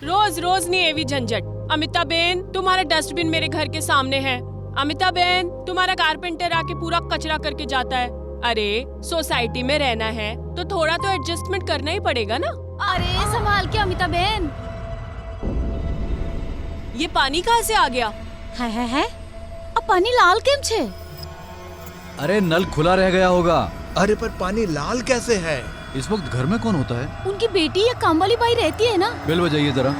रोज रोज नहीं एवी झंझट। अमिता बेन, तुम्हारा डस्टबिन मेरे घर के सामने है। अमिता बेन, तुम्हारा कारपेंटर आके पूरा कचरा करके जाता है। अरे सोसाइटी में रहना है तो थोड़ा तो एडजस्टमेंट करना ही पड़ेगा ना। अरे संभाल के अमिता बेन। ये पानी कहाँ से आ गया? है अब पानी लाल केम छे? अरे नल खुला रह गया होगा। अरे पर पानी लाल कैसे है? इस वक्त घर में कौन होता है? उनकी बेटी या काम वाली बाई रहती है ना। बेल बजाइए जरा।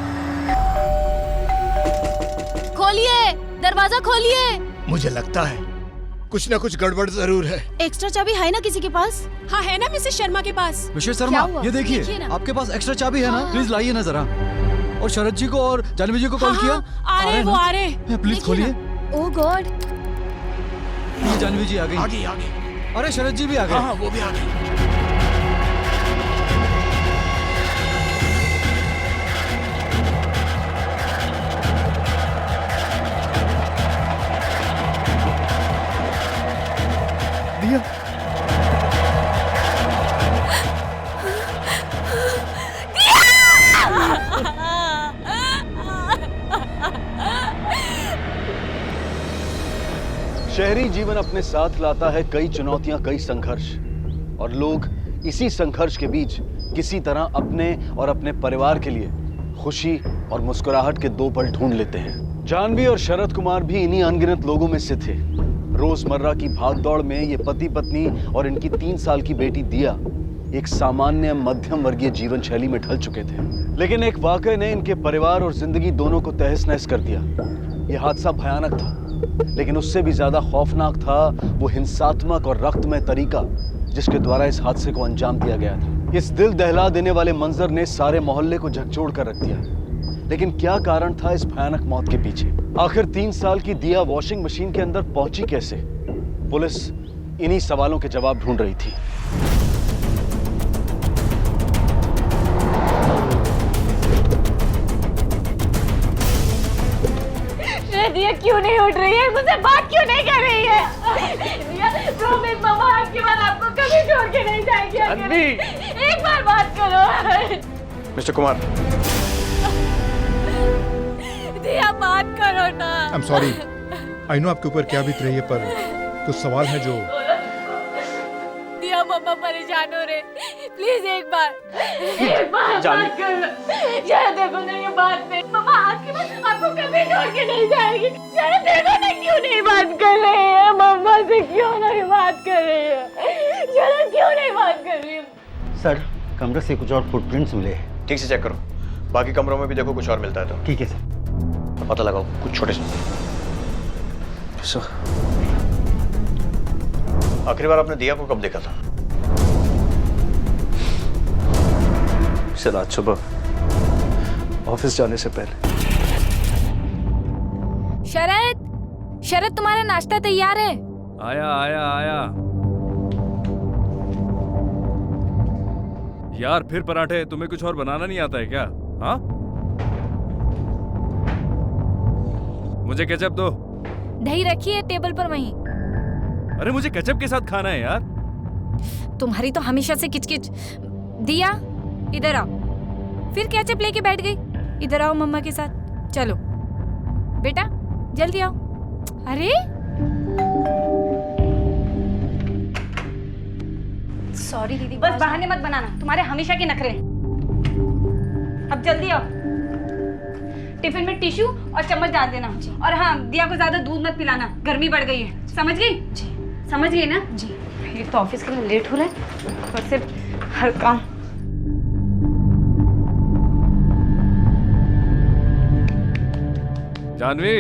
खोलिए, दरवाजा खोलिए। मुझे लगता है कुछ ना कुछ गड़बड़ जरूर है। एक्स्ट्रा चाबी है ना किसी के पास? हाँ है ना मिसेस शर्मा के पास। मिसेस शर्मा, हुआ? ये देखिए देखिए ना। आपके पास एक्स्ट्रा चाबी है ना? हाँ। प्लीज लाइए ना जरा। और शरद जी को और जानवी जी को कॉल किया? आ रहे वो ना? आ रहे। प्लीज खोलिए। ओह गॉड। ये जानवी जी आ गई। आगे। अरे शरद जी भी आ गए। हाँ वो भी आ गई। दिया। शहरी जीवन अपने साथ लाता है कई चुनौतियां, कई संघर्ष, और लोग इसी संघर्ष के बीच किसी तरह अपने और अपने परिवार के लिए खुशी और मुस्कुराहट के दो पल ढूंढ लेते हैं। जानवी और शरद कुमार भी इन्हीं अनगिनत लोगों में से थे। रोजमर्रा की भागदौड़ में ये पति पत्नी और इनकी 3 साल की बेटी दिया एक सामान्य मध्यम वर्गीय जीवन शैली में ढल चुके थे। लेकिन एक वाकये ने इनके परिवार और जिंदगी दोनों को तहस नहस कर दिया। यह हादसा भयानक था, लेकिन उससे भी ज्यादा खौफनाक था वो हिंसात्मक और रक्तमय तरीका जिसके द्वारा इस हादसे को अंजाम दिया गया था। इस दिल दहला देने वाले मंजर ने सारे मोहल्ले को झकझोर कर रख दिया। लेकिन क्या कारण था इस भयानक मौत के पीछे? आखिर 3 साल की दिया वॉशिंग मशीन के अंदर पहुंची कैसे? पुलिस इन्हीं सवालों के जवाब ढूंढ रही थी। दिया क्यों नहीं उठ रही है? मुझसे बात क्यों नहीं कर रही है? दिया, प्रॉमिस मम्मा आपके बाद आपको कभी छोड़ के नहीं जाएगी। एक बार बात करो। मिस्टर कुमार, दिया बात करो ना। I am sorry. I know आपके ऊपर क्या बीत रही है, पर कुछ सवाल है जो। दिया मम्मा परेशान हो रहे, प्लीज एक बार बात करो। शायद देखो ना ये बात पे मम्मा आपके बाद आपको कभी छोड़ के नहीं जाएगी। शायद देखो ना क्यों नहीं बात कर रही है, मम्मा से क्यों नहीं बात कर रही है, शायद क्यों नहीं बात कर रही है। सर, कमरे से कुछ और फुटप्रिंट्स मिले हैं। ठीक से चेक करो, बाकी कमरों में भी देखो कुछ और मिलता है तो। ठीक है सर। पता लगाओ कुछ छोटे से। आखिरी बार आपने दिया को कब देखा था? शायद आज सुबह ऑफिस जाने से पहले। शरद तुम्हारा नाश्ता तैयार है। आया आया आया। यार फिर पराठे? तुम्हें कुछ और बनाना नहीं आता है क्या? हाँ, मुझे केचप दो। दही रखी है टेबल पर वहीं। अरे मुझे केचप के साथ खाना है यार। तुम्हारी तो हमेशा से किचकिच। दिया इधर आओ। फिर केचप लेके बैठ गई। इधर आओ मम्मा के साथ। चलो बेटा जल्दी आओ। अरे सॉरी दीदी, बस बहाने मत बनाना, तुम्हारे हमेशा के नखरे। अब जल्दी आओ। टिफिन में टिश्यू और चम्मच डाल देना। और हाँ, दिया को ज्यादा दूध मत पिलाना, गर्मी बढ़ गई है। समझ गई? जी समझ गई ना? जी। एक तो ऑफिस के लिए लेट हो रहा है और सिर्फ हर काम। जानवी,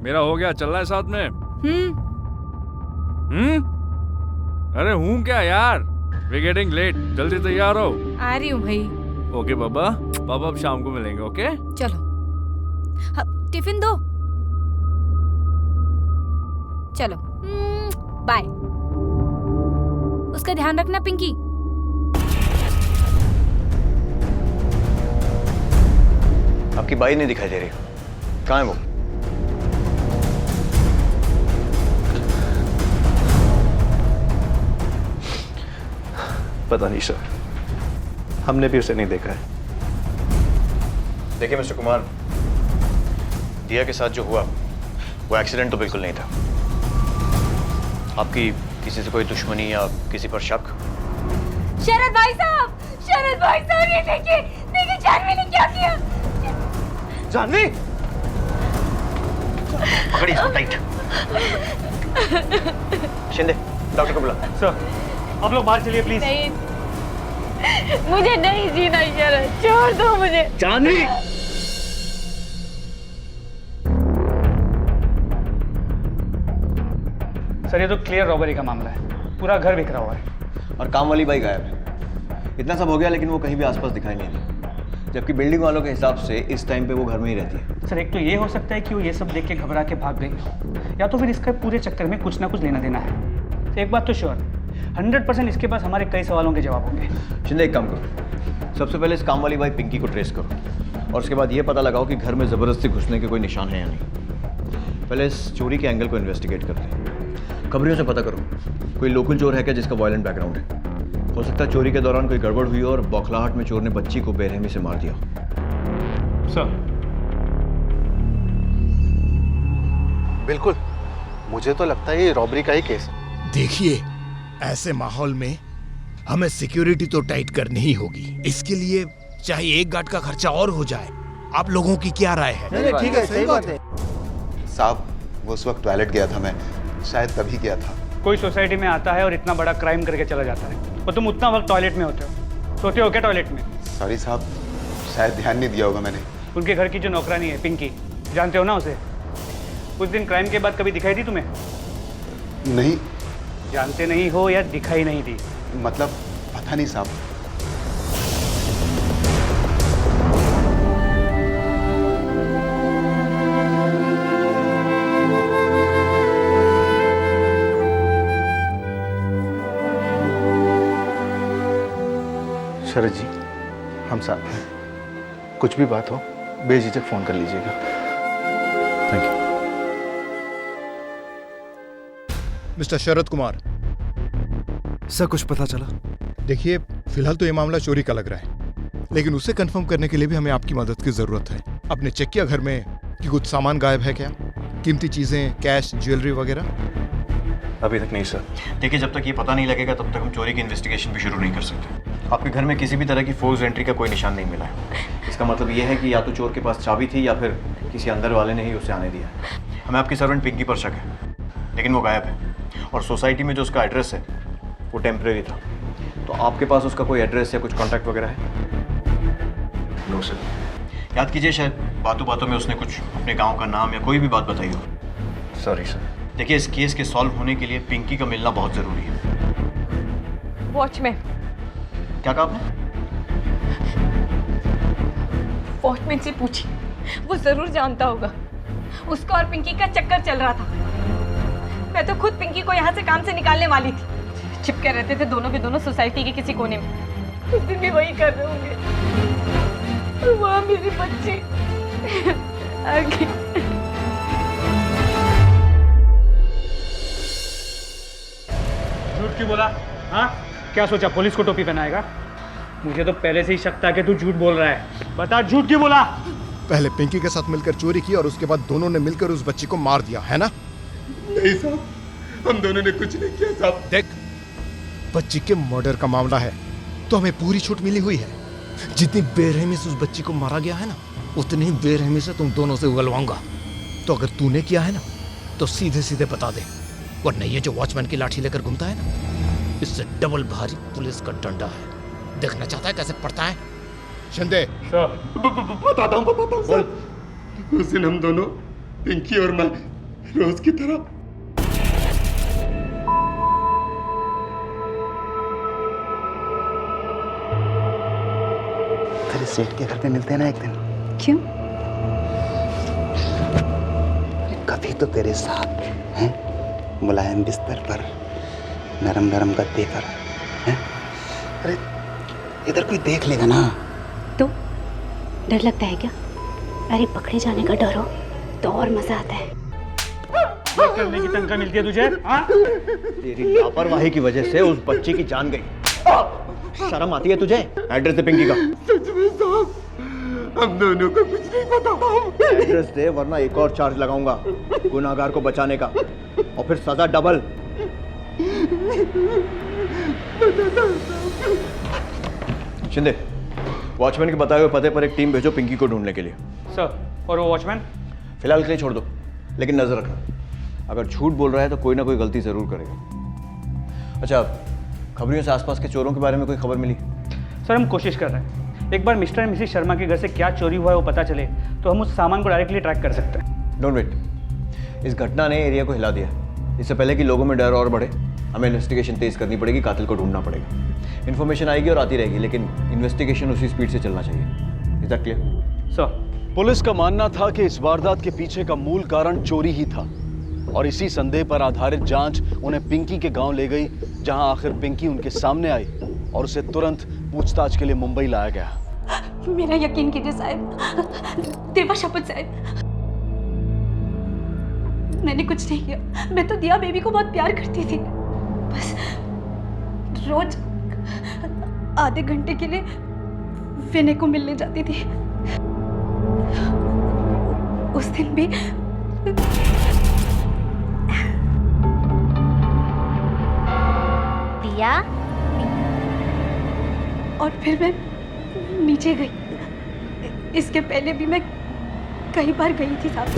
मेरा हो गया, चलना है साथ में? अरे हूँ क्या यार, वी गेटिंग लेट, जल्दी तैयार हो। आ रही हूँ भाई। ओके बाबा, पापा अब शाम को मिलेंगे। ओके चलो टिफिन दो। चलो बाय। उसका ध्यान रखना पिंकी। आपकी बाई नहीं दिखाई दे रही, कहाँ है वो? पता नहीं सर, हमने भी उसे नहीं देखा है। देखिए मिस्टर कुमार, दिया के साथ जो हुआ वो एक्सीडेंट तो बिल्कुल नहीं था। आपकी किसी से कोई दुश्मनी या किसी पर शक? शरद भाई साहब, ये देखिए देखिए जानवी ने क्या किया। जानवी, पकड़िए इसको टाइट। शिंदे, डॉक्टर को बुला। सर आप लोग बाहर चलिए प्लीज। नहीं, मुझे नहीं जीना शरद, छोड़ दो मुझे। जानवी, सर ये तो क्लियर रॉबरी का मामला है, पूरा घर बिखरा हुआ है। और काम वाली बाई गायब है। इतना सब हो गया लेकिन वो कहीं भी आसपास दिखाई नहीं दी, जबकि बिल्डिंग वालों के हिसाब से इस टाइम पे वो घर में ही रहती है। सर एक तो ये हो सकता है कि वो ये सब देख के घबरा के भाग गई हो, या तो फिर इसका पूरे चक्कर में कुछ ना कुछ लेना देना है। तो एक बात तो श्योर, 100% इसके पास हमारे कई सवालों के जवाब होंगे। शिंदे एक काम करो, सबसे पहले इस काम वाली बाई पिंकी को ट्रेस करो और उसके बाद ये पता लगाओ कि घर में ज़बरदस्ती घुसने के कोई निशान है या नहीं। पहले इस चोरी के एंगल को इन्वेस्टिगेट करते हैं। खबरियों से पता करो कोई लोकल चोर है क्या जिसका वायलेंट बैकग्राउंड है। हो सकता है चोरी के दौरान कोई गड़बड़ हुई हो और बौखलाहट में चोर ने बच्ची को बेरहमी से मार दिया। सर बिल्कुल, मुझे तो लगता है ये रॉबरी का ही केस है। देखिए, ऐसे माहौल में हमें सिक्योरिटी तो टाइट करनी ही होगी। इसके लिए चाहे एक गार्ड का खर्चा और हो जाए। आप लोगों की क्या राय है? नहीं, ठीक है, सही बात है साहब। वो उस वक्त टॉयलेट गया था, मैं शायद तभी गया था। कोई सोसाइटी में आता है और इतना बड़ा क्राइम करके चला जाता है और तुम उतना वक्त टॉयलेट में होते हो, सोते हो क्या टॉयलेट में? सॉरी साहब, शायद ध्यान नहीं दिया होगा मैंने। उनके घर की जो नौकरानी है पिंकी, जानते हो ना उसे? उस दिन क्राइम के बाद कभी दिखाई दी तुम्हें? नहीं। जानते नहीं हो या दिखाई नहीं दी? मतलब पता नहीं साहब। शरद जी, हम साथ हैं। कुछ भी बात हो बेझिझक फोन कर लीजिएगा। Thank you. Mister Sharad Kumar, sir कुछ पता चला? देखिए फिलहाल तो ये मामला चोरी का लग रहा है, लेकिन उसे कंफर्म करने के लिए भी हमें आपकी मदद की जरूरत है। आपने चेक किया घर में कि कुछ सामान गायब है क्या? कीमती चीजें, कैश, ज्वेलरी वगैरह? अभी तक नहीं सर। देखिए, जब तक ये पता नहीं लगेगा तब तक हम चोरी की इन्वेस्टिगेशन भी शुरू नहीं कर सकते। आपके घर में किसी भी तरह की फोर्स एंट्री का कोई निशान नहीं मिला है। इसका मतलब ये है कि या तो चोर के पास चाबी थी या फिर किसी अंदर वाले ने ही उसे आने दिया। हमें आपकी सर्वेंट पिंकी पर शक है, लेकिन वो गायब है और सोसाइटी में जो उसका एड्रेस है वो टेम्परेरी था। तो आपके पास उसका कोई एड्रेस या कुछ कॉन्टैक्ट वगैरह है? No sir. याद कीजिए, शायद बातों बातों में उसने कुछ अपने गाँव का नाम या कोई भी बात बताई हो। Sorry sir. देखिए, इस केस के सॉल्व होने के लिए पिंकी का मिलना बहुत ज़रूरी है। वॉचमैन। क्या कहा आपने? वॉचमैन से पूछिए, वो जरूर जानता होगा। उसका और पिंकी का चक्कर चल रहा था। मैं तो खुद पिंकी को यहाँ से काम से निकालने वाली थी। चिपके रहते थे दोनों के दोनों सोसाइटी के किसी कोने में। उस दिन भी वही कर रहे होंगे। वहाँ मेरी बच्ची आगे। झूठ क्यों बोला? हाँ, क्या सोचा पुलिस को टोपी पहनाएगा? मुझे तो पहले से ही शक था कि तू झूठ बोल रहा है। बता, झूठ क्यों बोला? पहले पिंकी के साथ मिलकर चोरी की और उसके बाद दोनों ने मिलकर उस बच्ची को मार दिया, है ना? नहीं साहब, हम दोनों ने कुछ नहीं किया साहब। देख, बच्ची के मर्डर का मामला है तो हमें पूरी छूट मिली हुई है। जितनी बेरहमी से उस बच्ची को मारा गया है ना, उतनी बेरहमी से तुम दोनों से उगलवाऊंगा। तो अगर तूने किया है ना तो सीधे सीधे बता दे, वरना ये जो वॉचमैन की लाठी लेकर घूमता है ना, इससे डबल भारी पुलिस का डंडा है। देखना चाहता है कैसे पड़ता है? शिंदे। बताता हूँ। उस दिन हम दोनों, पिंकी और मैं, रोज की तरह तेरे सेठ के घर पे मिलते हैं ना एक दिन। क्यों? कभी तो तेरे साथ हैं, मुलायम बिस्तर पर, नरम नरम गद्दे पर, हैं? अरे इधर कोई देख लेगा ना तो डर लगता है क्या? अरे पकड़े जाने का डर हो तो और मजा आता है। करने की तनख्वाह मिलती है तुझे? हाँ? तेरी लापरवाही की वजह से उस बच्ची की जान गई। शर्म आती है तुझे? एड्रेस दे पिंकी का। सच में साहब, हम दोनों को कुछ नहीं पता। एड्रेस दे वरना एक और चार्ज लगाऊंगा गुनाहगार को बचाने का, और फिर सजा डबल। शिंदे, वॉचमैन के बताए हुए पते पर एक टीम भेजो पिंकी को ढूंढने के लिए। सर, और वो वॉचमैन? फिलहाल के लिए छोड़ दो, लेकिन नजर रखना, अगर झूठ बोल रहा है तो कोई ना कोई गलती जरूर करेगा। अच्छा, खबरियों से आसपास के चोरों के बारे में कोई खबर मिली? सर, हम कोशिश कर रहे हैं। एक बार मिस्टर एंड मिसेस शर्मा के घर से क्या चोरी हुआ है वो पता चले तो हम उस सामान को डायरेक्टली ट्रैक कर सकते हैं। डोंट वेट, इस घटना ने एरिया को हिला दिया। इससे पहले कि लोगों में डर और बढ़े, हमें इन्वेस्टिगेशन तेज करनी पड़ेगी, कातिल को ढूंढना पड़ेगा। इन्फॉर्मेशन आएगी और आती रहेगी, लेकिन इन्वेस्टिगेशन उसी स्पीड से चलना चाहिए। Is that clear? Sir, police का मानना था कि इस वारदात के पीछे का मूल कारण चोरी ही था, और इसी संदेह पर आधारित जांच उन्हें पिंकी के गांव ले गई, जहां आखिर पिंकी उनके सामने आई और उसे तुरंत पूछताछ के लिए मुंबई लाया गया। मेरा यकीन कीजिए साहब, देवा शपथ साहब, मैंने कुछ नहीं किया। मैं तो दिया बेबी को बहुत प्यार करती थी, बस रोज आधे घंटे के लिए विनय को मिलने जाती थी। उस दिन भी दिया, और फिर मैं नीचे गई। इसके पहले भी मैं कई बार गई थी साहब।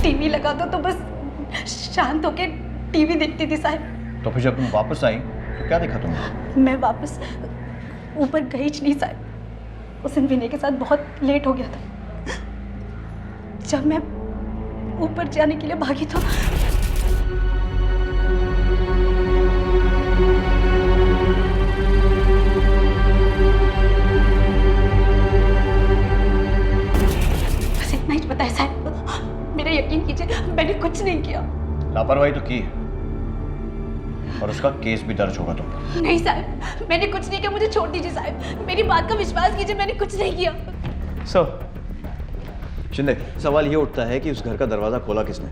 टीवी लगा दो तो बस शांत होके टीवी देखती थी साहब। तो फिर जब तुम वापस आई तो क्या देखा तुमने? मैं वापस ऊपर गई नहीं साहब। उस दिन विनय के साथ बहुत लेट हो गया था। जब मैं ऊपर जाने के लिए भागी तो बस इतना ही पता है साहब। मेरा यकीन कीजिए, मैंने कुछ नहीं किया। लापरवाही तो की, और उसका केस भी दर्ज होगा तुम पर। नहीं साहब, मैंने कुछ नहीं किया। मुझे छोड़ दीजिए साहब, मेरी बात का विश्वास कीजिए, मैंने कुछ नहीं किया। सर, शिंदे, सवाल ये उठता है कि उस घर का दरवाजा खोला किसने?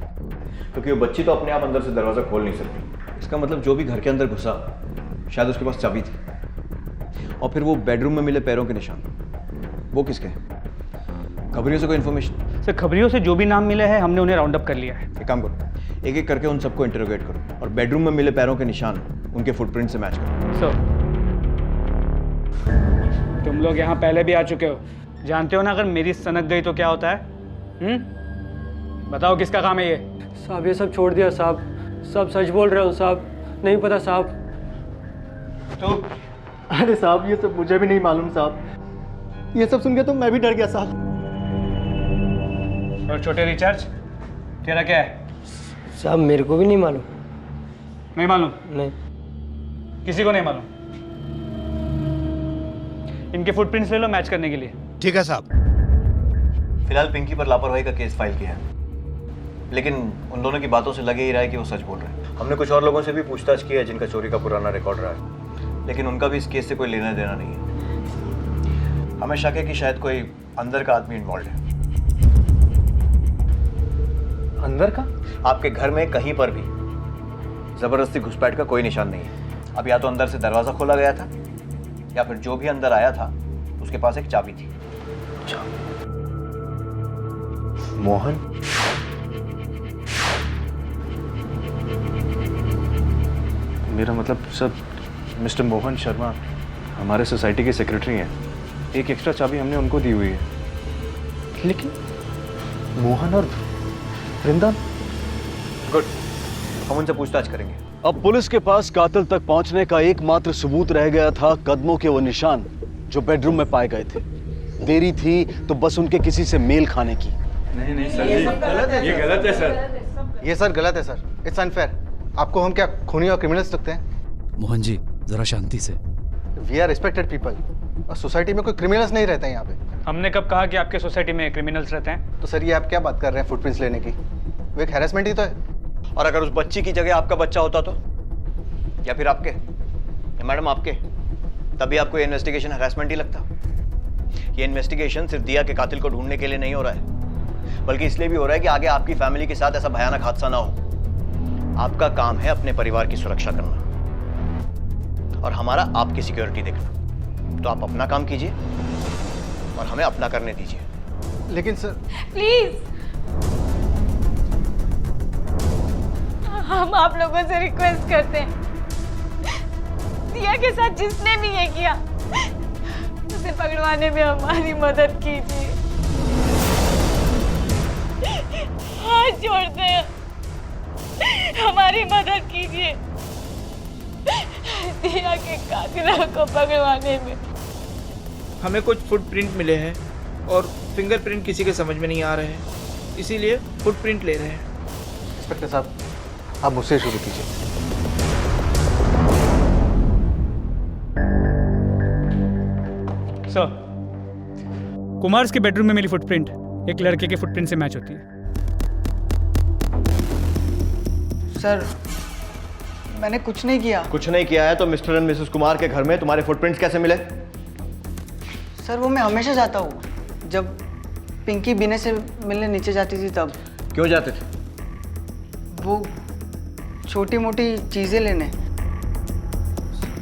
क्योंकि वो बच्ची तो अपने आप अंदर से दरवाजा खोल नहीं सकती। इसका मतलब जो भी घर के अंदर घुसा, शायद उसके पास चाबी थी। और फिर वो बेडरूम में मिले पैरों के निशान, वो किसके? खबरियों से कोई इन्फॉर्मेशन? सर, खबरियों से जो भी नाम मिले हैं हमने उन्हें राउंड अप कर लिया है। एक काम करो, एक एक करके उन सबको इंटरोगेट करो, और बेडरूम में मिले पैरों के निशान उनके फुटप्रिंट से मैच करो। सर, तुम लोग यहाँ पहले भी आ चुके हो, जानते हो ना अगर मेरी सनक गई तो क्या होता है? बताओ किसका काम है ये? साहब, ये सब छोड़ दिया साहब, सब सच बोल रहे हो साहब, नहीं पता साहब। तो अरे साहब, ये सब मुझे भी नहीं मालूम साहब। ये सब सुन के तो मैं भी डर गया साहब। और छोटे रिचार्ज, तेरा क्या है? साहब, मेरे को भी नहीं मालूम। नहीं मालूम? नहीं, किसी को नहीं मालूम। इनके फुटप्रिंट्स ले लो मैच करने के लिए। ठीक है साहब। फिलहाल पिंकी पर लापरवाही का केस फाइल किया है, लेकिन उन दोनों की बातों से लगे ही रहा है कि वो सच बोल रहे हैं। हमने कुछ और लोगों से भी पूछताछ की है जिनका चोरी का पुराना रिकॉर्ड रहा है, लेकिन उनका भी इस केस से कोई लेना देना नहीं है। हमें शक है कि शायद कोई अंदर का आदमी इन्वॉल्व है। अंदर का? आपके घर में कहीं पर भी जबरदस्ती घुसपैठ का कोई निशान नहीं है। अब या तो अंदर से दरवाजा खोला गया था, या फिर जो भी अंदर आया था उसके पास एक चाबी थी। मोहन? मेरा मतलब सर, मिस्टर मोहन शर्मा हमारे सोसाइटी के सेक्रेटरी हैं। एक एक्स्ट्रा चाबी हमने उनको दी हुई है। लेकिन मोहन और वृंदा? गुड, हम उनसे पूछताछ करेंगे। अब पुलिस के पास कातिल तक पहुंचने का एकमात्र सबूत रह गया था कदमों के वो निशान जो बेडरूम में पाए गए थे। देरी थी तो बस उनके किसी से मेल खाने की। नहीं सर, ये गलत है सर। ये सर गलत है सर, इट्स अनफेयर। आपको हम क्या खूनी और क्रिमिनल्स लगते हैं? मोहन जी, जरा शांति से। वी आर रिस्पेक्टेड पीपल, और सोसाइटी में कोई क्रिमिनल्स नहीं रहते हैं यहाँ पे। हमने कब कहा कि आपके सोसाइटी में क्रिमिनल्स रहते हैं? तो सर, ये आप क्या बात कर रहे हैं फुटप्रिंट्स लेने की? वो एक हैरेसमेंट ही तो है। और अगर उस बच्ची की जगह आपका बच्चा होता तो, या फिर आपके, या मैडम आपके, तभी आपको ये इन्वेस्टिगेशन हैरेसमेंट ही लगता। ये इन्वेस्टिगेशन सिर्फ दिया के कातिल को ढूंढने के लिए नहीं हो रहा है, बल्कि इसलिए भी हो रहा है कि आगे आपकी फैमिली के साथ ऐसा भयानक हादसा ना हो। आपका काम है अपने परिवार की सुरक्षा करना, और हमारा आपकी सिक्योरिटी देखना। तो आप अपना काम कीजिए, और हमें अपना करने दीजिए। लेकिन सर प्लीज, हम आप लोगों से रिक्वेस्ट करते हैं, दिया के साथ जिसने भी ये किया उसे पकड़वाने में हमारी मदद कीजिए। हाथ जोड़ते हैं, हमारी मदद कीजिए दिया के कातिलों को पकड़वाने में। हमें कुछ फुटप्रिंट मिले हैं और फिंगरप्रिंट किसी के समझ में नहीं आ रहे हैं, इसीलिए फुटप्रिंट ले रहे हैं। इंस्पेक्टर साहब, आप मुझसे शुरू कीजिए। सर, कुमार्स के बेडरूम में मिली फुटप्रिंट एक लड़के के फुटप्रिंट से मैच होती है। सर, मैंने कुछ नहीं किया। कुछ नहीं किया है तो मिस्टर एंड मिसेस कुमार के घर में तुम्हारे फुटप्रिंट्स कैसे मिले? सर, वो मैं हमेशा जाता हूँ, जब पिंकी बीने से मिलने नीचे जाती थी तब। क्यों जाते थे? वो छोटी मोटी चीज़ें लेने।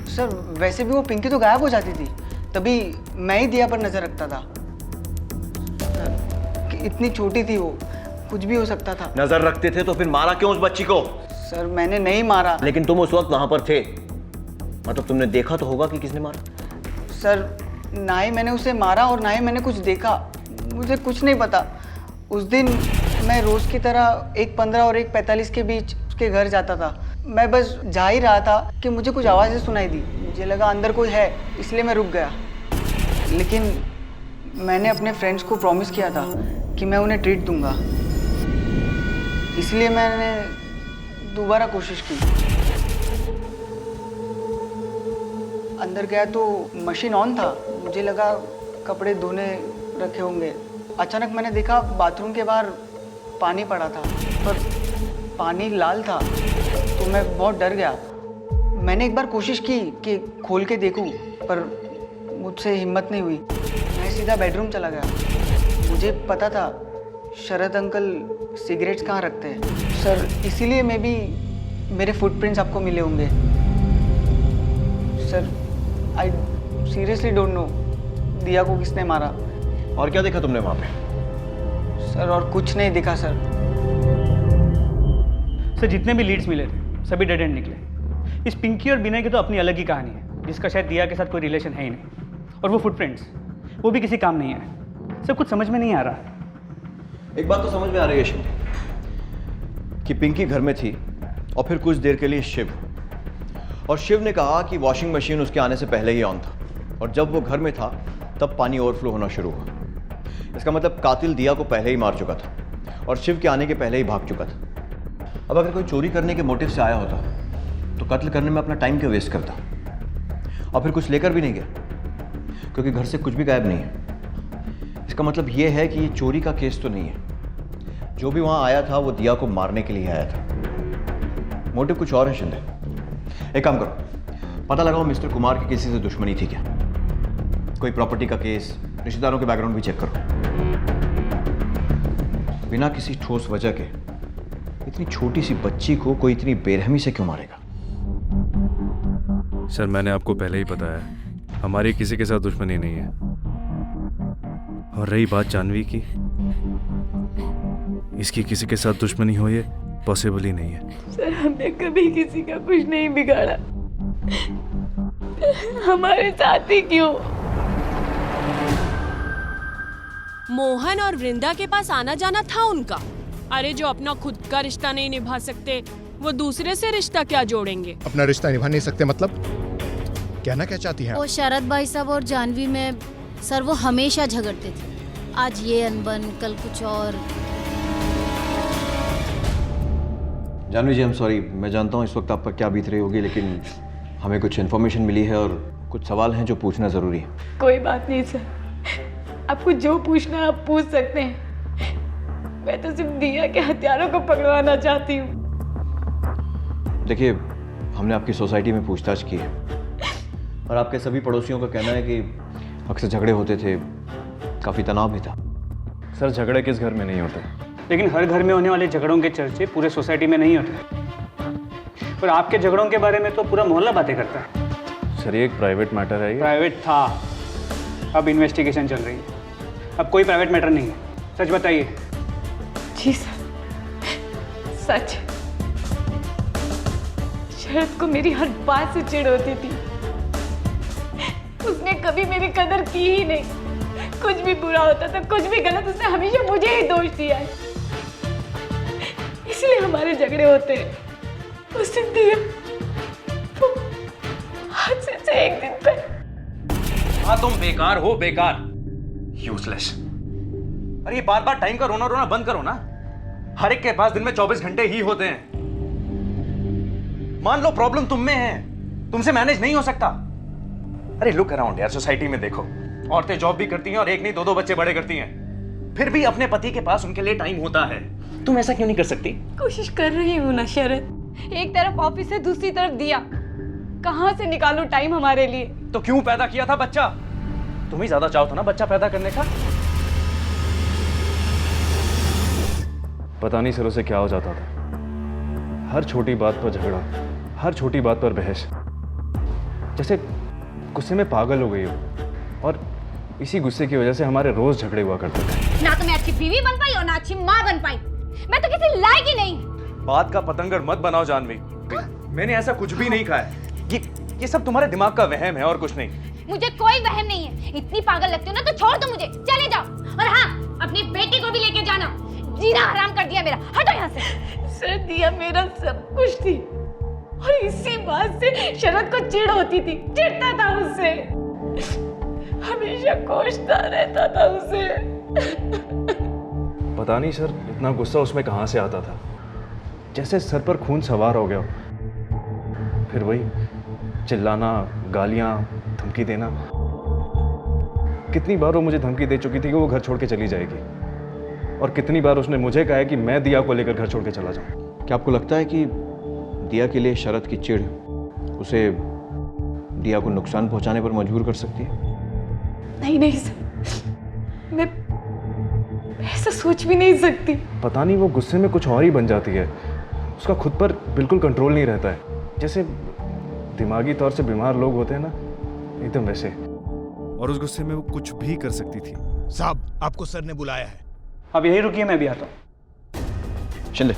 सर, वैसे भी वो पिंकी तो गायब हो जाती थी, तभी मैं ही दिया पर नज़र रखता था। सर, इतनी छोटी थी वो, कुछ भी हो सकता था। नजर रखते थे तो फिर मारा क्यों उस बच्ची को? सर, मैंने नहीं मारा। लेकिन तुम उस वक्त वहां पर थे, मतलब तुमने देखा तो होगा कि किसने मारा। सर, ना ही मैंने उसे मारा और ना ही मैंने कुछ देखा, मुझे कुछ नहीं पता। उस दिन मैं रोज़ की तरह 1:15 और 1:45 के बीच उसके घर जाता था। मैं बस जा ही रहा था कि मुझे कुछ आवाज़ें सुनाई दी, मुझे लगा अंदर कोई है, इसलिए मैं रुक गया। लेकिन मैंने अपने फ्रेंड्स को प्रॉमिस किया था कि मैं उन्हें ट्रीट दूंगा, इसलिए मैंने दोबारा कोशिश की। अंदर गया तो मशीन ऑन था, मुझे लगा कपड़े धोने रखे होंगे। अचानक मैंने देखा बाथरूम के बाहर पानी पड़ा था, पर पानी लाल था, तो मैं बहुत डर गया। मैंने एक बार कोशिश की कि खोल के देखूं, पर मुझसे हिम्मत नहीं हुई। मैं सीधा बेडरूम चला गया। मुझे पता था शरद अंकल सिगरेट्स कहाँ रखते हैं। सर, इसीलिए मैं भी मेरे फुटप्रिंट्स आपको मिले होंगे। Sir, I seriously don't know दिया को किसने मारा। और क्या देखा तुमने वहां पे? सर, और कुछ नहीं दिखा सर। सर, जितने भी लीड्स मिले थे सभी डेड एंड निकले। इस पिंकी और बिना की तो अपनी अलग ही कहानी है, जिसका शायद दिया के साथ कोई रिलेशन है ही नहीं। और वो फुटप्रिंट्स, वो भी किसी काम नहीं है। सब कुछ समझ में नहीं आ रहा। एक बात तो समझ में आ रही है शिंदे कि पिंकी घर में थी और फिर कुछ देर के लिए शिव, और शिव ने कहा कि वॉशिंग मशीन उसके आने से पहले ही ऑन था, और जब वो घर में था तब पानी ओवरफ्लो होना शुरू हुआ। इसका मतलब कातिल दिया को पहले ही मार चुका था और शिव के आने के पहले ही भाग चुका था। अब अगर कोई चोरी करने के मोटिव से आया होता तो कत्ल करने में अपना टाइम क्यों वेस्ट करता, और फिर कुछ लेकर भी नहीं गया, क्योंकि घर से कुछ भी गायब नहीं है। इसका मतलब यह है कि ये चोरी का केस तो नहीं है। जो भी वहां आया था वो दिया को मारने के लिए आया था। मोटिव कुछ और है शिंदे। एक काम करो, पता लगाओ मिस्टर कुमार की किसी से दुश्मनी थी क्या, कोई प्रॉपर्टी का केस, रिश्तेदारों के बैकग्राउंड भी चेक करो। बिना किसी ठोस वजह के इतनी छोटी सी बच्ची को कोई इतनी बेरहमी से क्यों मारेगा? सर, मैंने आपको पहले ही बताया, हमारी किसी के साथ दुश्मनी नहीं है। और रही बात जानवी की, इसकी किसी के साथ दुश्मनी हो ये पॉसिबल ही नहीं है। सर, हमने कभी किसी का कुछ नहीं बिगाड़ा, हमारे साथ ही क्यों? मोहन और वृंदा के पास आना जाना था उनका। अरे जो अपना खुद का रिश्ता नहीं निभा सकते वो दूसरे से रिश्ता क्या जोड़ेंगे? अपना रिश्ता निभा नहीं सकते मतलब? कहना क्या चाहती हैं? वो शरद भाई साहब और जानवी में सर वो हमेशा झगड़ते थे। आज ये अनबन, कल कुछ और। जानवी जी, आई एम सॉरी, मैं जानता हूँ इस वक्त आप पर क्या बीत रही होगी, लेकिन हमें कुछ इन्फॉर्मेशन मिली है और कुछ सवाल हैं जो पूछना ज़रूरी है। कोई बात नहीं सर, आपको जो पूछना है आप पूछ सकते हैं। मैं तो सिर्फ दिया के हथियारों को पकड़वाना चाहती हूँ। देखिए, हमने आपकी सोसाइटी में पूछताछ की है और आपके सभी पड़ोसियों का कहना है कि अक्सर झगड़े होते थे, काफ़ी तनाव भी था। सर, झगड़े किस घर में नहीं होते, लेकिन हर घर में होने वाले झगड़ों के चर्चे पूरे सोसाइटी में नहीं होते। पर आपके झगड़ों के बारे में तो पूरा मोहल्ला बातें करता है। सर, ये एक प्राइवेट मैटर है। प्राइवेट था, अब इन्वेस्टिगेशन चल रही है। अब कोई प्राइवेट मैटर नहीं है, सच बताइए। जी सर, सच। शरद को मेरी हर बात से चिढ़ होती थी। उसने कभी मेरी कदर की ही नहीं। कुछ भी बुरा होता था, कुछ भी गलत, उसने हमेशा मुझे ही दोष दिया है। इसलिए हमारे झगड़े होते हैं। उस दिन दिया तो आज से एक दिन पहले। हाँ, तुम बेकार हो, बेकार, यूजलेस। अरे ये बार बार टाइम का रोना रोना बंद करो ना। हर एक के पास दिन में 24 घंटे ही होते हैं। मान लो प्रॉब्लम तुम में है, तुमसे मैनेज नहीं हो सकता। अरे लुक अराउंड यार, सोसाइटी में देखो, औरतें जॉब भी करती हैं और एक नहीं दो दो बच्चे बड़े करती हैं, फिर भी अपने पति के पास उनके लिए टाइम होता है। तुम ऐसा क्यों नहीं कर सकती? कोशिश कर रही हूँ ना शरद। एक तरफ ऑफिस है, दूसरी तरफ दिया। कहाँ से निकालूं टाइम हमारे लिए? तो क्यों पैदा किया था बच्चा? तुम ही ज्यादा चाहो था ना बच्चा पैदा करने का। पता नहीं सर उसे क्या हो जाता था। हर छोटी बात पर झगड़ा, हर छोटी बात पर बहस, जैसे गुस्से में पागल हो गई हो। और इसी गुस्से की वजह से हमारे रोज झगड़े हुआ करते थे। ना तो मैं अच्छी बीवी बन पाई और ना अच्छी माँ बन पाई। मैं तो किसी लायक ही नहीं। बात का पतंगर मत बनाओ जानवी। मैंने ऐसा कुछ भी नहीं कहा है। ये सब तुम्हारे दिमाग का वहम है और कुछ नहीं। मुझे कोई वहम नहीं है। इतनी पागल लगती हो ना तो छोड़ दो मुझे, चले जाओ। और हाँ, अपनी बेटी को भी लेके जाना। जीना हराम कर दिया मेरा। हटो यहाँ से। सर, दिया मेरा सब कुछ थी और इसी बात से शरद को चिढ़ होती थी। चिढ़ता था उससे, हमेशा कोसता रहता था उसे। पता नहीं सर इतना गुस्सा उसमें कहाँ से आता था, जैसे सर पर खून सवार हो गया। फिर वही चिल्लाना, गालियाँ, धमकी देना। कितनी बार वो मुझे धमकी दे चुकी थी कि वो घर छोड़ के चली जाएगी, और कितनी बार उसने मुझे कहा है कि मैं दिया को लेकर घर छोड़ के चला जाऊं। क्या आपको लगता है कि दिया के लिए शरद की चिढ़ उसे दिया को नुकसान पहुंचाने पर मजबूर कर सकती है? नहीं नहीं सर, मैं ऐसा सोच भी नहीं सकती। पता नहीं वो गुस्से में कुछ और ही बन जाती है। उसका खुद पर बिल्कुल कंट्रोल नहीं रहता है, जैसे दिमागी तौर से बीमार लोग होते हैं ना, एकदम वैसे। और उस गुस्से में वो कुछ भी कर सकती थी। साहब, आपको सर ने बुलाया है। अब यही रुकिए, मैं भी आता हूँ। शिंदे,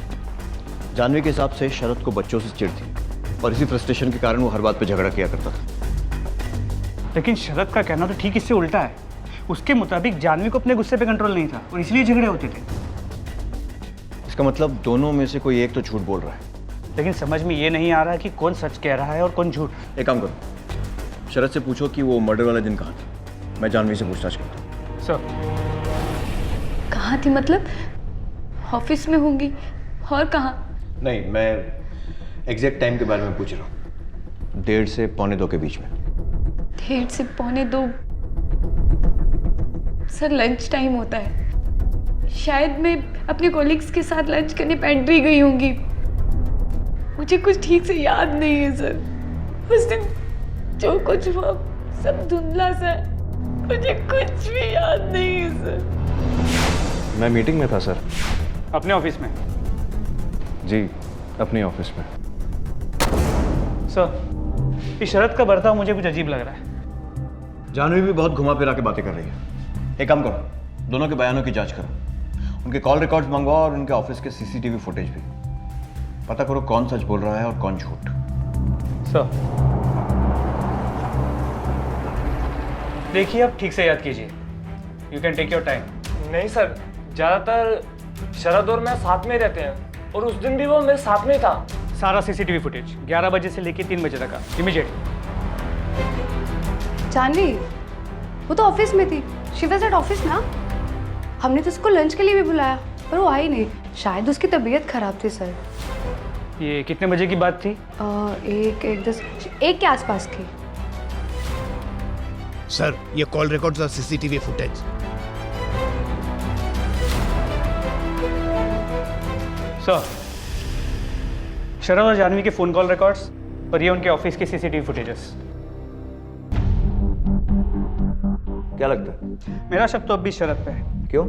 जानवी के हिसाब से शरद को बच्चों से चिढ़ थी और इसी फ्रस्ट्रेशन के कारण वो हर बात पे झगड़ा किया करता था। लेकिन शरद का कहना तो ठीक इससे उल्टा है। उसके मुताबिक जानवी को अपने गुस्से पे कंट्रोल नहीं था और इसलिए झगड़े होते थे। इसका मतलब दोनों में से कोई एक तो झूठ बोल रहा है। लेकिन समझ में ये नहीं आ रहा कि कौन सच कह रहा है और कौन झूठ। एक काम करो, शरद से पूछो कि वो मर्डर वाला दिन कहाँ था। मैं जानवी से पूछताछ करता हूँ। सर, कहाँ थी मतलब? ऑफिस में होंगी, और कहाँ? नहीं, मैं एग्जैक्ट टाइम के बारे में पूछ रहा हूँ। 1:30 से 1:45 के बीच में। 1:30 से 1:45? सर, लंच टाइम होता है। शायद मैं अपने कोलिग्स के साथ लंच करने पेंट्री गई होंगी। मुझे कुछ ठीक से याद नहीं है सर। उस दिन जो कुछ हुआ सब धुंधला सा है। मुझे कुछ भी याद नहीं है सर। मैं मीटिंग में था सर। अपने ऑफिस में? जी, अपने ऑफिस में। सर, इस शरद का बर्ताव मुझे कुछ अजीब लग रहा है। जानवी भी बहुत घुमा फिरा के बातें कर रही है। एक काम करो, दोनों के बयानों की जांच करो, उनके कॉल रिकॉर्ड्स मंगवाओ और उनके ऑफिस के सीसीटीवी फुटेज भी। पता करो कौन सच बोल रहा है और कौन झूठ। सर, देखिए, आप ठीक से याद कीजिए। You can take your time. नहीं सर, ज़्यादातर शरद और मैं साथ में रहते हैं और उस दिन भी वो मेरे साथ में ही था। सारा सीसीटीवी फुटेज 11 बजे से लेकर 3 बजे तक का, इमीडिएट। जानवी, वो तो ऑफिस में थी। शी वाज एट ऑफिस ना। हमने तो उसको लंच के लिए भी बुलाया पर वो आई नहीं। शायद उसकी तबीयत खराब थी सर। ये कितने बजे की बात थी? 1 के आसपास की। सर, ये कॉल रिकॉर्ड्स और सीसीटीवी फुटेज। सर, शरद और जानवी के फोन कॉल रिकॉर्ड्स और ये उनके ऑफिस के सीसीटीवी फुटेजेस। क्या लगता है? मेरा शक तो अब भी शरद पे है। क्यों?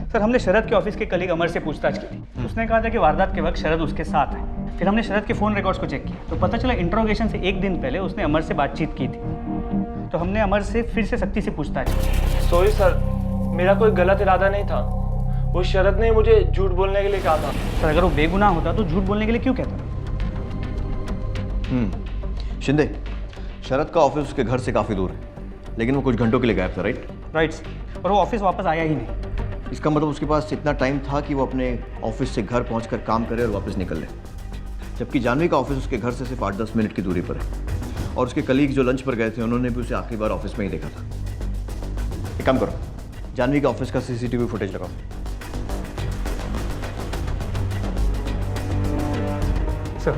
सर, हमने शरद के ऑफिस के कलीग अमर से पूछताछ की थी। उसने कहा था कि वारदात के वक्त शरद उसके साथ है। फिर हमने शरद के फ़ोन रिकॉर्ड्स को चेक किया तो पता चला इंट्रोगेशन से 1 दिन पहले उसने अमर से बातचीत की थी। तो हमने अमर से फिर से सख्ती से पूछताछ की। सॉरी सर, मेरा कोई गलत इरादा नहीं था। वो शरद ने मुझे झूठ बोलने के लिए कहा था। सर अगर वो बेगुनाह होता तो झूठ बोलने के लिए क्यों कहता? शिंदे, शरद का ऑफिस उसके घर से काफ़ी दूर है, लेकिन वो कुछ घंटों के लिए गायब था, राइट? राइट, और वो ऑफिस वापस आया ही नहीं। इसका मतलब उसके पास इतना टाइम था कि वो अपने ऑफिस से घर पहुंचकर काम करे और वापस निकल ले, जबकि जानवी का ऑफिस उसके घर से सिर्फ 8-10 मिनट की दूरी पर है। और उसके कलीग जो लंच पर गए थे, उन्होंने भी उसे आखिरी बार ऑफिस में ही देखा था। एक काम करो, जानवी का ऑफिस का CCTV फुटेज लगाओ। सर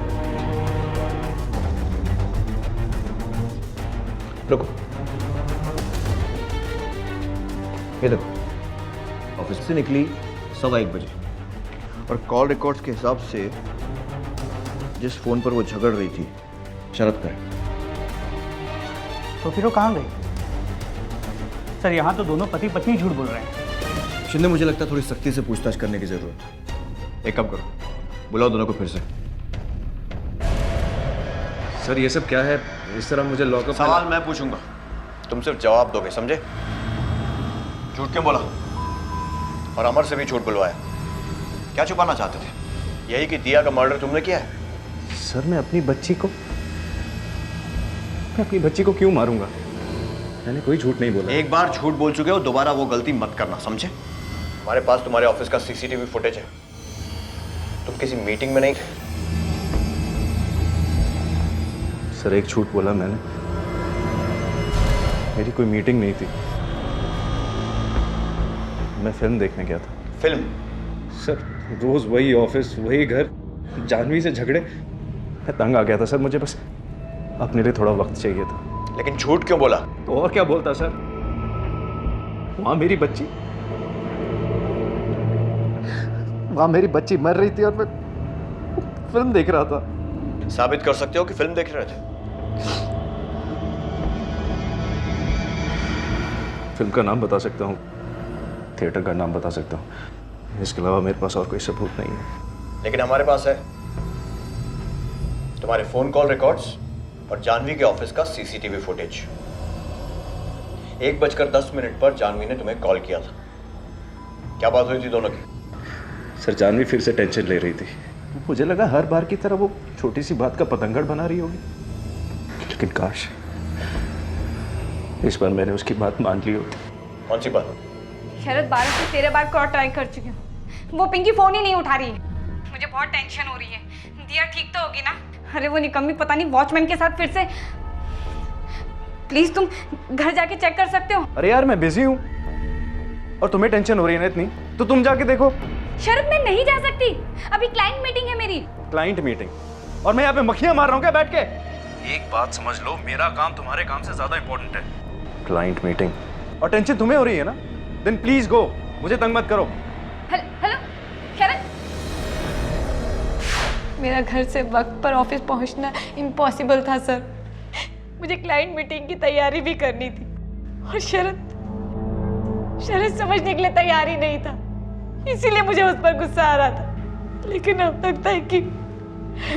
रुको, ये देखो, ऑफिस से निकली 1:15 बजे और कॉल रिकॉर्ड्स के हिसाब से जिस फोन पर वो झगड़ रही थी शरद का है। तो फिर वो कहाँ गई? सर यहाँ तो दोनों पति पत्नी झूठ बोल रहे हैं। शिंदे, मुझे लगता है थोड़ी सख्ती से पूछताछ करने की जरूरत है। एक काम करो, बुलाओ दोनों को फिर से। सर ये सब क्या है? इस तरह मुझे लॉकअप। सवाल मैं पूछूंगा, तुम सिर्फ जवाब दोगे, समझे? झूठ क्यों बोला और अमर से भी झूठ बुलवाया? क्या छुपाना चाहते थे? यही कि दिया का मर्डर तुमने किया है? सर मैं अपनी बच्ची को क्यों मारूंगा? मैंने कोई झूठ नहीं बोला। एक बार झूठ बोल चुके हो, दोबारा वो गलती मत करना, समझे? हमारे पास तुम्हारे ऑफिस का CCTV फुटेज है। तुम किसी मीटिंग में नहीं थे। सर एक झूठ बोला मैंने, मेरी कोई मीटिंग नहीं थी, मैं फिल्म देखने गया था। फिल्म? सर रोज वही ऑफिस, वही घर, जानवी से झगड़े, मैं तंग आ गया था सर। मुझे बस अपने लिए थोड़ा वक्त चाहिए था। लेकिन झूठ क्यों बोला? तो और क्या बोलता सर? वहां मेरी बच्ची मर रही थी और मैं फिल्म देख रहा था। साबित कर सकते हो कि फिल्म देख रहे थे? फिल्म का नाम बता सकता हूँ, थिएटर का नाम बता सकता हूँ, इसके अलावा मेरे पास और कोई सबूत नहीं है। लेकिन हमारे पास है तुम्हारे फोन कॉल रिकॉर्ड्स और जानवी के ऑफिस का CCTV फुटेज। 1:10 पर जानवी ने तुम्हें कॉल किया था। क्या बात हुई थी दोनों की? सर जानवी फिर से टेंशन ले रही थी। मुझे लगा हर बार की तरह वो छोटी सी बात का पतंगड़ बना रही होगी, लेकिन काश इस बार मैंने उसकी बात मान ली होती। कौन सी बात? शरद 12 से 13 बार कॉल ट्राई कर चुकी हूँ, वो पिंकी फोन ही नहीं उठा रही है। मुझे बहुत टेंशन हो रही है। दिया ठीक तो होगी ना? अरे वो निकम्मी पता नहीं वॉचमैन के साथ फिर से। प्लीज तुम घर जाके चेक कर सकते हो? अरे यार मैं बिजी हूँ और तुम्हें टेंशन हो रही है ना इतनी, तो तुम जाके देखो। शरद मैं नहीं जा सकती, अभी क्लाइंट मीटिंग है मेरी। Client meeting? और मैं यहाँ पे मक्खियां मार रहा हूँ क्या बैठ के? एक बात समझ लो, मेरा काम तुम्हारे काम से ज्यादा इंपॉर्टेंट है। क्लाइंट मीटिंग और टेंशन तुम्हें हो रही है ना? देन प्लीज गो, मुझे तंग मत करो। हेलो शरद, मेरा घर से वक्त पर ऑफिस पहुंचना इम्पॉसिबल था सर। मुझे क्लाइंट मीटिंग की तैयारी भी करनी थी और शरद समझने के लिए तैयार ही नहीं था, इसीलिए मुझे उस पर गुस्सा आ रहा था। लेकिन अब लगता है कि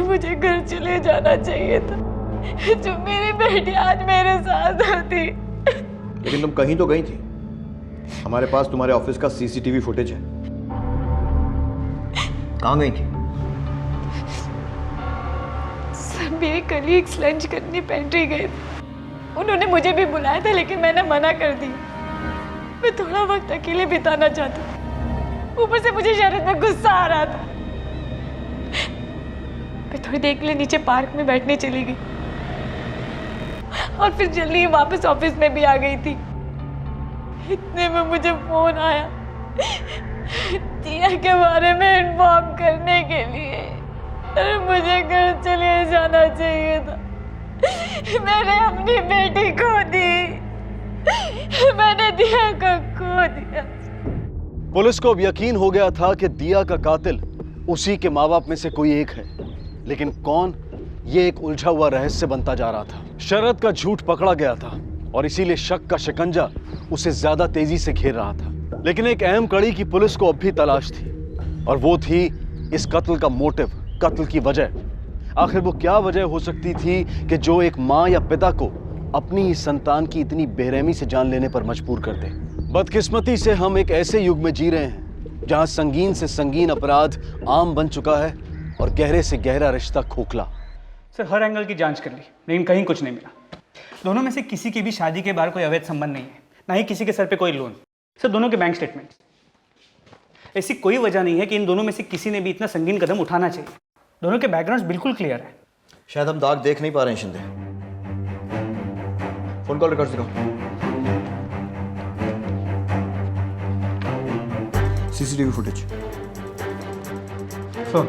मुझे घर चले जाना चाहिए था, जो मेरी बेटी आज मेरे साथ होती। लेकिन तुम कहीं तो गई थी। हमारे पास तुम्हारे ऑफिस का CCTV फुटेज है। कहाँ गई थी? सर मेरे कलीग्स लंच करने पेंट्री गए थे। उन्होंने मुझे भी बुलाया था, लेकिन मैंने मना कर दी। मैं थोड़ा वक्त अकेले बिताना चाहती थी। ऊपर से मुझे शरद में गुस्सा आ रहा था। मैं थोड़ी देर के लिए नीचे पार्क में बैठने चली गई और फिर जल्दी वापस ऑफिस में भी आ गई थी। इतने में मुझे फोन आया दिया के बारे में इन्फॉर्म करने के लिए। अरे मुझे घर चले जाना चाहिए था। मैंने अपनी बेटी खो दी, मैंने दिया को खो दिया। पुलिस को अब यकीन हो गया था कि दिया का कातिल उसी के माँ बाप में से कोई एक है, लेकिन कौन, ये एक उलझा हुआ रहस्य बनता जा रहा था। शरद का झूठ पकड़ा गया था और इसीलिए शक का शिकंजा उसे ज्यादा तेजी से घेर रहा था। लेकिन एक अहम कड़ी की पुलिस को अब भी तलाश थी, और वो थी इस कत्ल का मोटिव, कत्ल की वजह। आखिर वो क्या वजह हो सकती थी कि जो एक माँ या पिता को अपनी ही संतान की इतनी बेरहमी से जान लेने पर मजबूर कर दे। बदकिस्मती से हम एक ऐसे युग में जी रहे हैं जहां संगीन से संगीन अपराध आम बन चुका है और गहरे से गहरा रिश्ता खोखला। सर हर एंगल की जांच कर ली लेकिन कहीं कुछ नहीं मिला। दोनों में से किसी की भी शादी के बाहर कोई अवैध संबंध नहीं है, ना ही किसी के सर पे कोई लोन। सर दोनों के बैंक स्टेटमेंट, ऐसी कोई वजह नहीं है कि इन दोनों में से किसी ने भी इतना संगीन कदम उठाना चाहिए। दोनों के बैकग्राउंड बिल्कुल क्लियर है। शायद हम दाग देख नहीं पा रहे हैं शिंदे। फोन कॉल रिकॉर्ड्स दिखाओ। CCTV footage. सर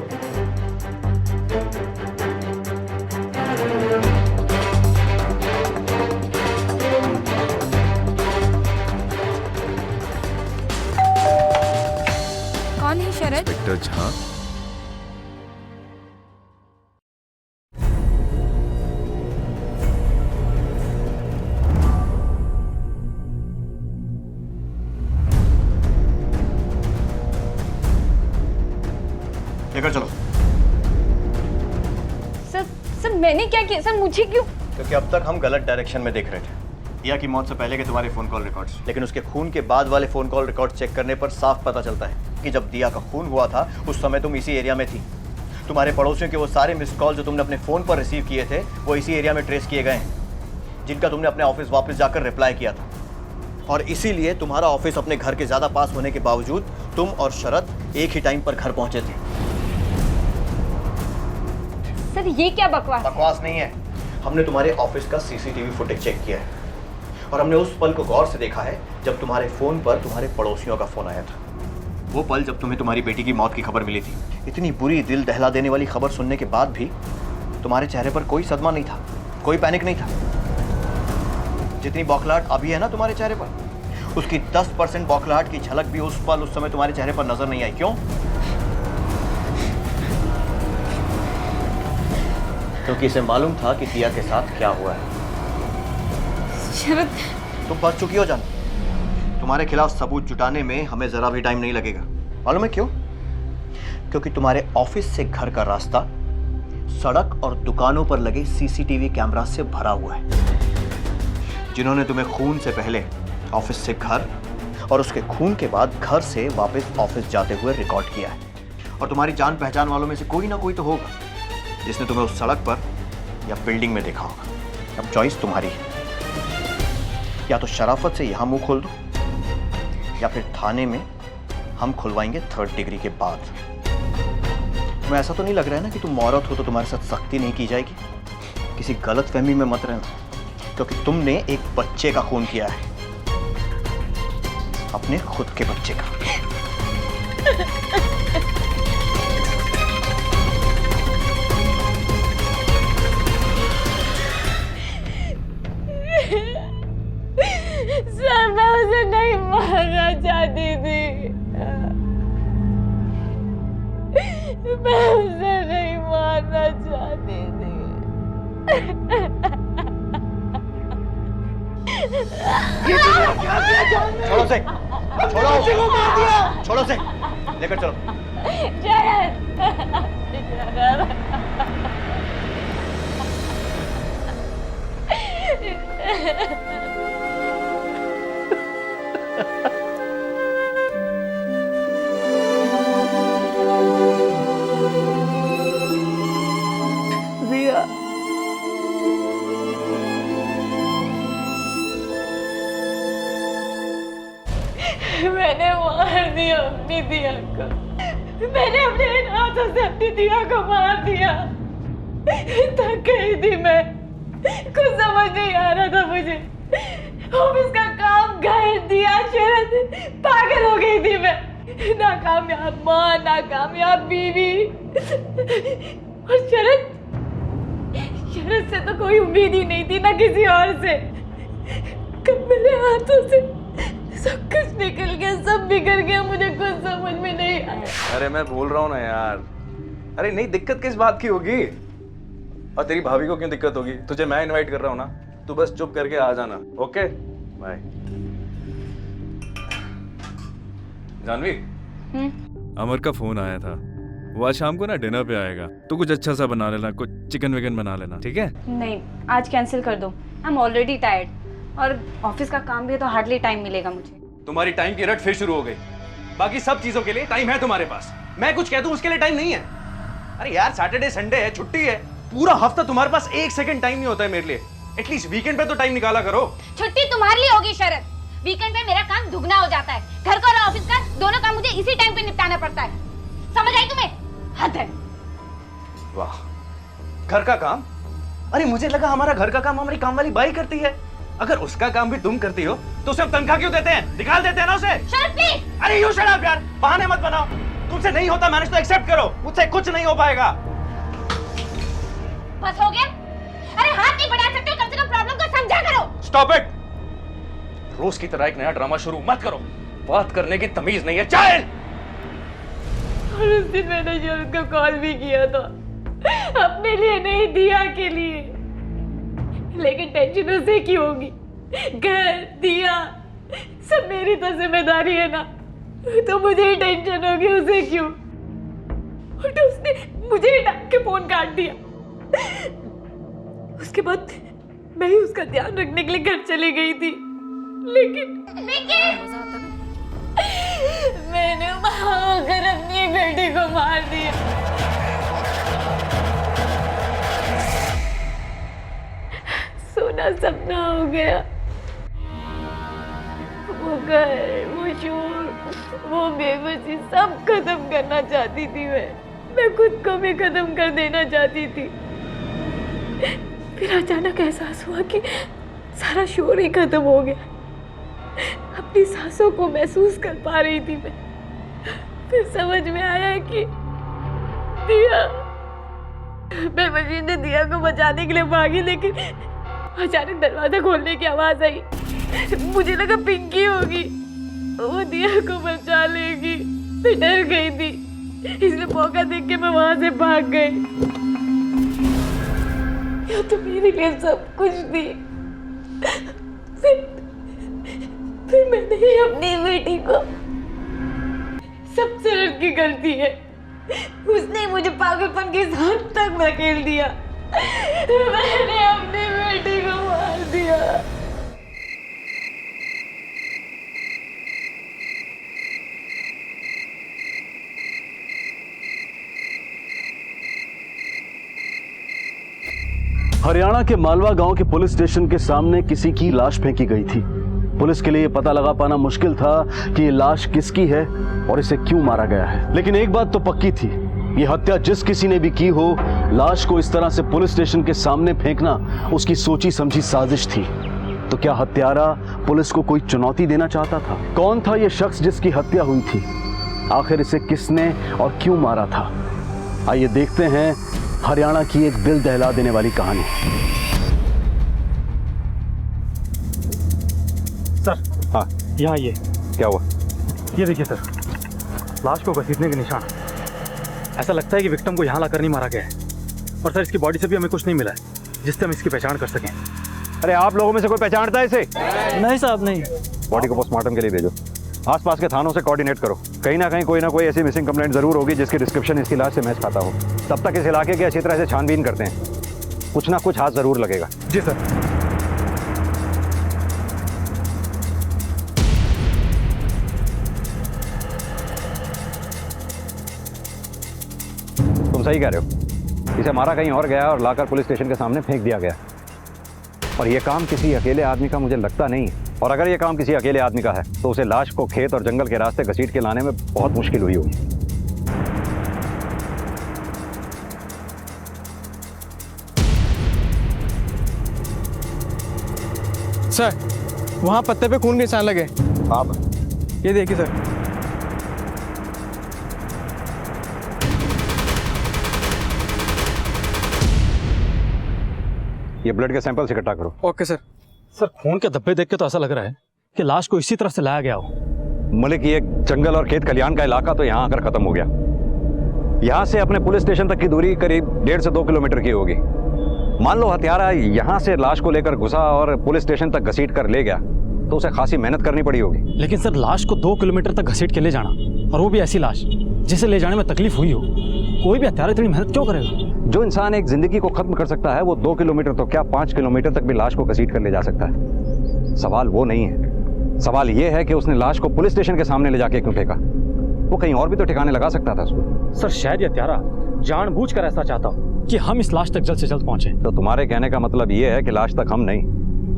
कौन है शरद? इंस्पेक्टर झा। लेकर चलो। सर मैंने क्या किया? सर मुझे क्यों? क्योंकि अब तक हम गलत डायरेक्शन में देख रहे थे। दिया की मौत से पहले के तुम्हारे फोन कॉल रिकॉर्ड्स, लेकिन उसके खून के बाद वाले फोन कॉल रिकॉर्ड चेक करने पर साफ पता चलता है कि जब दिया का खून हुआ था उस समय तुम इसी एरिया में थी। तुम्हारे पड़ोसियों के वो सारे मिस्ड कॉल जो तुमने अपने फोन पर रिसीव किए थे वो इसी एरिया में ट्रेस किए गए हैं, जिनका तुमने अपने ऑफिस वापस जाकर रिप्लाई किया था। और इसीलिए तुम्हारा ऑफिस अपने घर के ज्यादा पास होने के बावजूद तुम और शरद एक ही टाइम पर घर पहुंचे थे। सर ये क्या बकवास? बकवास नहीं है। हमने तुम्हारे ऑफिस का सीसीटीवी फुटेज चेक किया है और हमने उस पल को गौर से देखा है जब तुम्हारे फोन पर तुम्हारे पड़ोसियों का फोन आया था। वो पल जब तुम्हें तुम्हारी बेटी की मौत की खबर मिली थी। इतनी बुरी, दिल दहला देने वाली खबर सुनने के बाद भी तुम्हारे चेहरे पर कोई सदमा नहीं था, कोई पैनिक नहीं था। जितनी बौखलाहट अभी है ना तुम्हारे चेहरे पर, उसकी 10% बौखलाहट की झलक भी उस पल, उस समय तुम्हारे चेहरे पर नजर नहीं आई। क्यों? क्योंकि इसे मालूम था कि दिया के साथ क्या हुआ है। शरद, तुम फंस चुकी हो जान। तुम्हारे खिलाफ सबूत जुटाने में हमें जरा भी टाइम नहीं लगेगा। मालूम है क्यों? क्योंकि तुम्हारे ऑफिस से घर का रास्ता सड़क और दुकानों पर लगे सीसीटीवी कैमरा से भरा हुआ है, जिन्होंने तुम्हें खून से पहले ऑफिस से घर और उसके खून के बाद घर से वापस ऑफिस जाते हुए रिकॉर्ड किया है। और तुम्हारी जान पहचान वालों में से कोई ना कोई तो होगा जिसने तुम्हें उस सड़क पर या बिल्डिंग में देखा होगा। अब चॉइस तुम्हारी है, या तो शराफत से यहां मुंह खोल दो या फिर थाने में हम खुलवाएंगे 3rd डिग्री के बाद। तुम्हें ऐसा तो नहीं लग रहा है ना कि तुम औरत हो तो तुम्हारे साथ सख्ती नहीं की जाएगी? किसी गलत फहमी में मत रहना, क्योंकि तुमने एक बच्चे का खून किया है, अपने खुद के बच्चे का। सर मैं उसे नहीं मारना चाहती थी, मैं उसे नहीं मारना चाहती थी। ये क्या किया जाने? छोड़ो से, छोड़ो से, लेकर चलो। दिया, मैंने मार दिया अपनी दिया को। मैंने अपने हाथों से अपनी दिया को मार दिया। थक गई थी मैं, कुछ समझ नहीं आ रहा था मुझे। ऑफिस का काम, घर, दिया, शरद, पागल हो गई थी मैं। नाकामयाब माँ, नाकामयाब बीवी, और शरद से तो कोई उम्मीद ही नहीं थी, ना किसी और से। कब मेरे हाथों से सब कुछ निकल गया, सब बिगड़ गया, मुझे कुछ समझ में नहीं आया। अरे मैं बोल रहा हूँ ना यार। अरे नहीं, दिक्कत किस बात की होगी? और तेरी भाभी को क्यों दिक्कत होगी? तुझे मैं इनवाइट कर रहा हूँ ना, तू बस चुप करके आ जाना। Okay bye. जानवी, अमर का फोन आया था, वो आज शाम को ना डिनर पे आएगा, तो कुछ अच्छा सा बना लेना, कुछ चिकन विकन बना लेना, ठीक है? नहीं, आज कैंसिल कर दो। आई एम ऑलरेडी टायर्ड और ऑफिस का काम भी है तो हार्डली टाइम मिलेगा मुझे। तुम्हारी टाइम की रट फिर शुरू हो गई। बाकी सब चीजों के लिए टाइम है तुम्हारे पास, मैं कुछ कह दूं उसके लिए टाइम नहीं है। अरे यार सैटरडे संडे है, छुट्टी है, पूरा हफ्ता तुम्हारे पास 1 सेकंड टाइम नहीं होता है मेरे लिए। एटलीस्ट वीकेंड पे तो टाइम निकाला करो। छुट्टी तुम्हारे लिए होगी शरद, वीकेंड पे मेरा काम दुगना हो जाता है। घर का और ऑफिस का दोनों काम मुझे इसी टाइम पे निपटाना पड़ता है। समझ आई तुम्हें? हद है। वाह, घर का काम? अरे मुझे लगा हमारा घर का काम हमारी काम वाली बाई करती है। अगर उसका काम भी तुम करती हो तो उसे हम तनख्वाह क्यों देते हैं? निकाल देते हैं ना उसे। शरद प्लीज। अरे यू शट अप यार, बहाने मत बनाओ। तुमसे नहीं होता मैनेज तो एक्सेप्ट करो, मुझसे कुछ नहीं हो पाएगा। बस हो गया? अरे हाथ नहीं बढ़ा सकते हो, कम से कम प्रॉब्लम को समझा करो। Stop it. रोज की तरह एक नया ड्रामा शुरू मत करो, बात करने की तमीज नहीं है। चाइल्ड। और उस दिन मैंने शरद को कॉल भी किया था, अपने लिए नहीं दिया के लिए, लेकिन टेंशन उसे क्यों होगी? घर दिया सब मेरी तो जिम्मेदारी है ना, तो मुझे ही टेंशन होगी, उसे क्यों? और तो उसने मुझे ही डांट के फोन काट दिया। उसके बाद मैं ही उसका ध्यान रखने के लिए घर चली गई थी, लेकिन मैंने वहां कर अपनी बेटी को मार दिया। सोना सपना हो गया, वो घर, वो शोर, वो बेबसी सब खत्म करना चाहती थी। मैं खुद को भी खत्म कर देना चाहती थी। फिर अचानक एहसास हुआ कि सारा शोर ही खत्म हो गया। अपनी सांसों को महसूस कर पा रही थी मैं। फिर समझ में आया कि दिया, मैं मशीन ने दिया को बचाने के लिए भागी, लेकिन अचानक दरवाजा खोलने की आवाज आई। मुझे लगा पिंकी होगी, वो दिया को बचा लेगी। मैं डर गई थी, इसलिए मौका देख के मैं वहां से भाग गई। या तो मेरे लिए सब कुछ थी, फिर मैंने ही अपनी बेटी को, सब शरद की गलती है, उसने मुझे पागलपन के साथ तक धकेल दिया। मैंने अपनी बेटी को मार दिया। हरियाणा के मालवा गांव के पुलिस स्टेशन के सामने किसी की लाश फेंकी गई थी। पुलिस के लिए पता लगा पाना मुश्किल था कि ये लाश किसकी है और इसे क्यों मारा गया है, लेकिन एक बात तो पक्की थी, ये हत्या जिस किसी ने भी की हो, लाश को इस तरह से पुलिस स्टेशन के सामने फेंकना उसकी सोची समझी साजिश थी। तो क्या हत्यारा पुलिस को कोई चुनौती देना चाहता था? कौन था ये शख्स जिसकी हत्या हुई थी? आखिर इसे किसने और क्यों मारा था? आइए देखते हैं हरियाणा की एक दिल दहला देने वाली कहानी। सर, हाँ, यहाँ ये क्या हुआ? ये देखिए सर, लाश को घसीटने के निशान। ऐसा लगता है कि विक्टिम को यहाँ लाकर नहीं मारा गया है। और सर, इसकी बॉडी से भी हमें कुछ नहीं मिला है जिससे हम इसकी पहचान कर सकें। अरे आप लोगों में से कोई पहचानता है इसे? नहीं साहब, नहीं। बॉडी को पोस्टमार्टम के लिए भेजो, आसपास के थानों से कोऑर्डिनेट करो। कहीं ना कहीं कोई ना कोई ऐसी मिसिंग कंप्लेंट जरूर होगी जिसकी डिस्क्रिप्शन इसकी लाश से मैच खाता हो। तब तक इस इलाके के अच्छी तरह से छानबीन करते हैं, कुछ ना कुछ हाथ जरूर लगेगा। जी सर। तुम सही कह रहे हो, इसे मारा कहीं और गया और लाकर पुलिस स्टेशन के सामने फेंक दिया गया। और यह काम किसी अकेले आदमी का मुझे लगता नहीं, और अगर यह काम किसी अकेले आदमी का है तो उसे लाश को खेत और जंगल के रास्ते घसीट के लाने में बहुत मुश्किल हुई होगी। सर, वहाँ पत्ते पे खून के निशान लगे। आप ये देखिए सर। ये ब्लड के सैंपल्स इकट्ठा करो। Okay sir. सर, खून के धब्बे देख के तो ऐसा लग रहा है कि लाश को इसी तरफ से लाया गया हो। मलिक, ये जंगल और खेत खलियान का इलाका तो यहाँ आकर खत्म हो गया। यहाँ से अपने पुलिस स्टेशन तक की दूरी करीब 1.5 से 2 किलोमीटर की होगी। मान लो हत्यारा यहाँ से लाश को लेकर घुसा और पुलिस स्टेशन तक घसीट कर ले गया तो उसे खासी मेहनत करनी पड़ी होगी। लेकिन सर, लाश को 2 किलोमीटर तक घसीट के ले जाना, और वो भी ऐसी लाश जिसे ले जाने में तकलीफ हुई हो, कोई भी हत्यारा इतनी मेहनत क्यों करेगा? जो इंसान एक जिंदगी को खत्म कर सकता है वो 2 किलोमीटर तो क्या 5 किलोमीटर तक भी लाश को घसीट कर ले जा सकता है। सवाल वो नहीं है, सवाल ये है कि उसने लाश को पुलिस स्टेशन के सामने ले जाके क्यों फेंका? वो कहीं और भी तो ठिकाने लगा सकता था उसको। सर शायद ये त्यारा जानबूझकर ऐसा चाहता हो कि हम इस लाश तक जल्द से जल्द पहुंचे। तो तुम्हारे कहने का मतलब ये है कि लाश तक हम नहीं,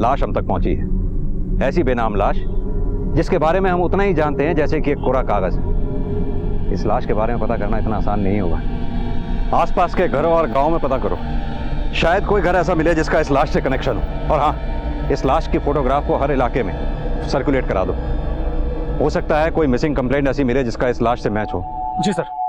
लाश हम तक पहुंची है। ऐसी बेनाम लाश जिसके बारे में हम उतना ही जानते हैं जैसे कि एक कोरा कागज। इस लाश के बारे में पता करना इतना आसान नहीं होगा। आसपास के घरों और गांव में पता करो, शायद कोई घर ऐसा मिले जिसका इस लाश से कनेक्शन हो। और हाँ, इस लाश की फोटोग्राफ को हर इलाके में सर्कुलेट करा दो। हो सकता है कोई मिसिंग कंप्लेंट ऐसी मिले जिसका इस लाश से मैच हो। जी सर।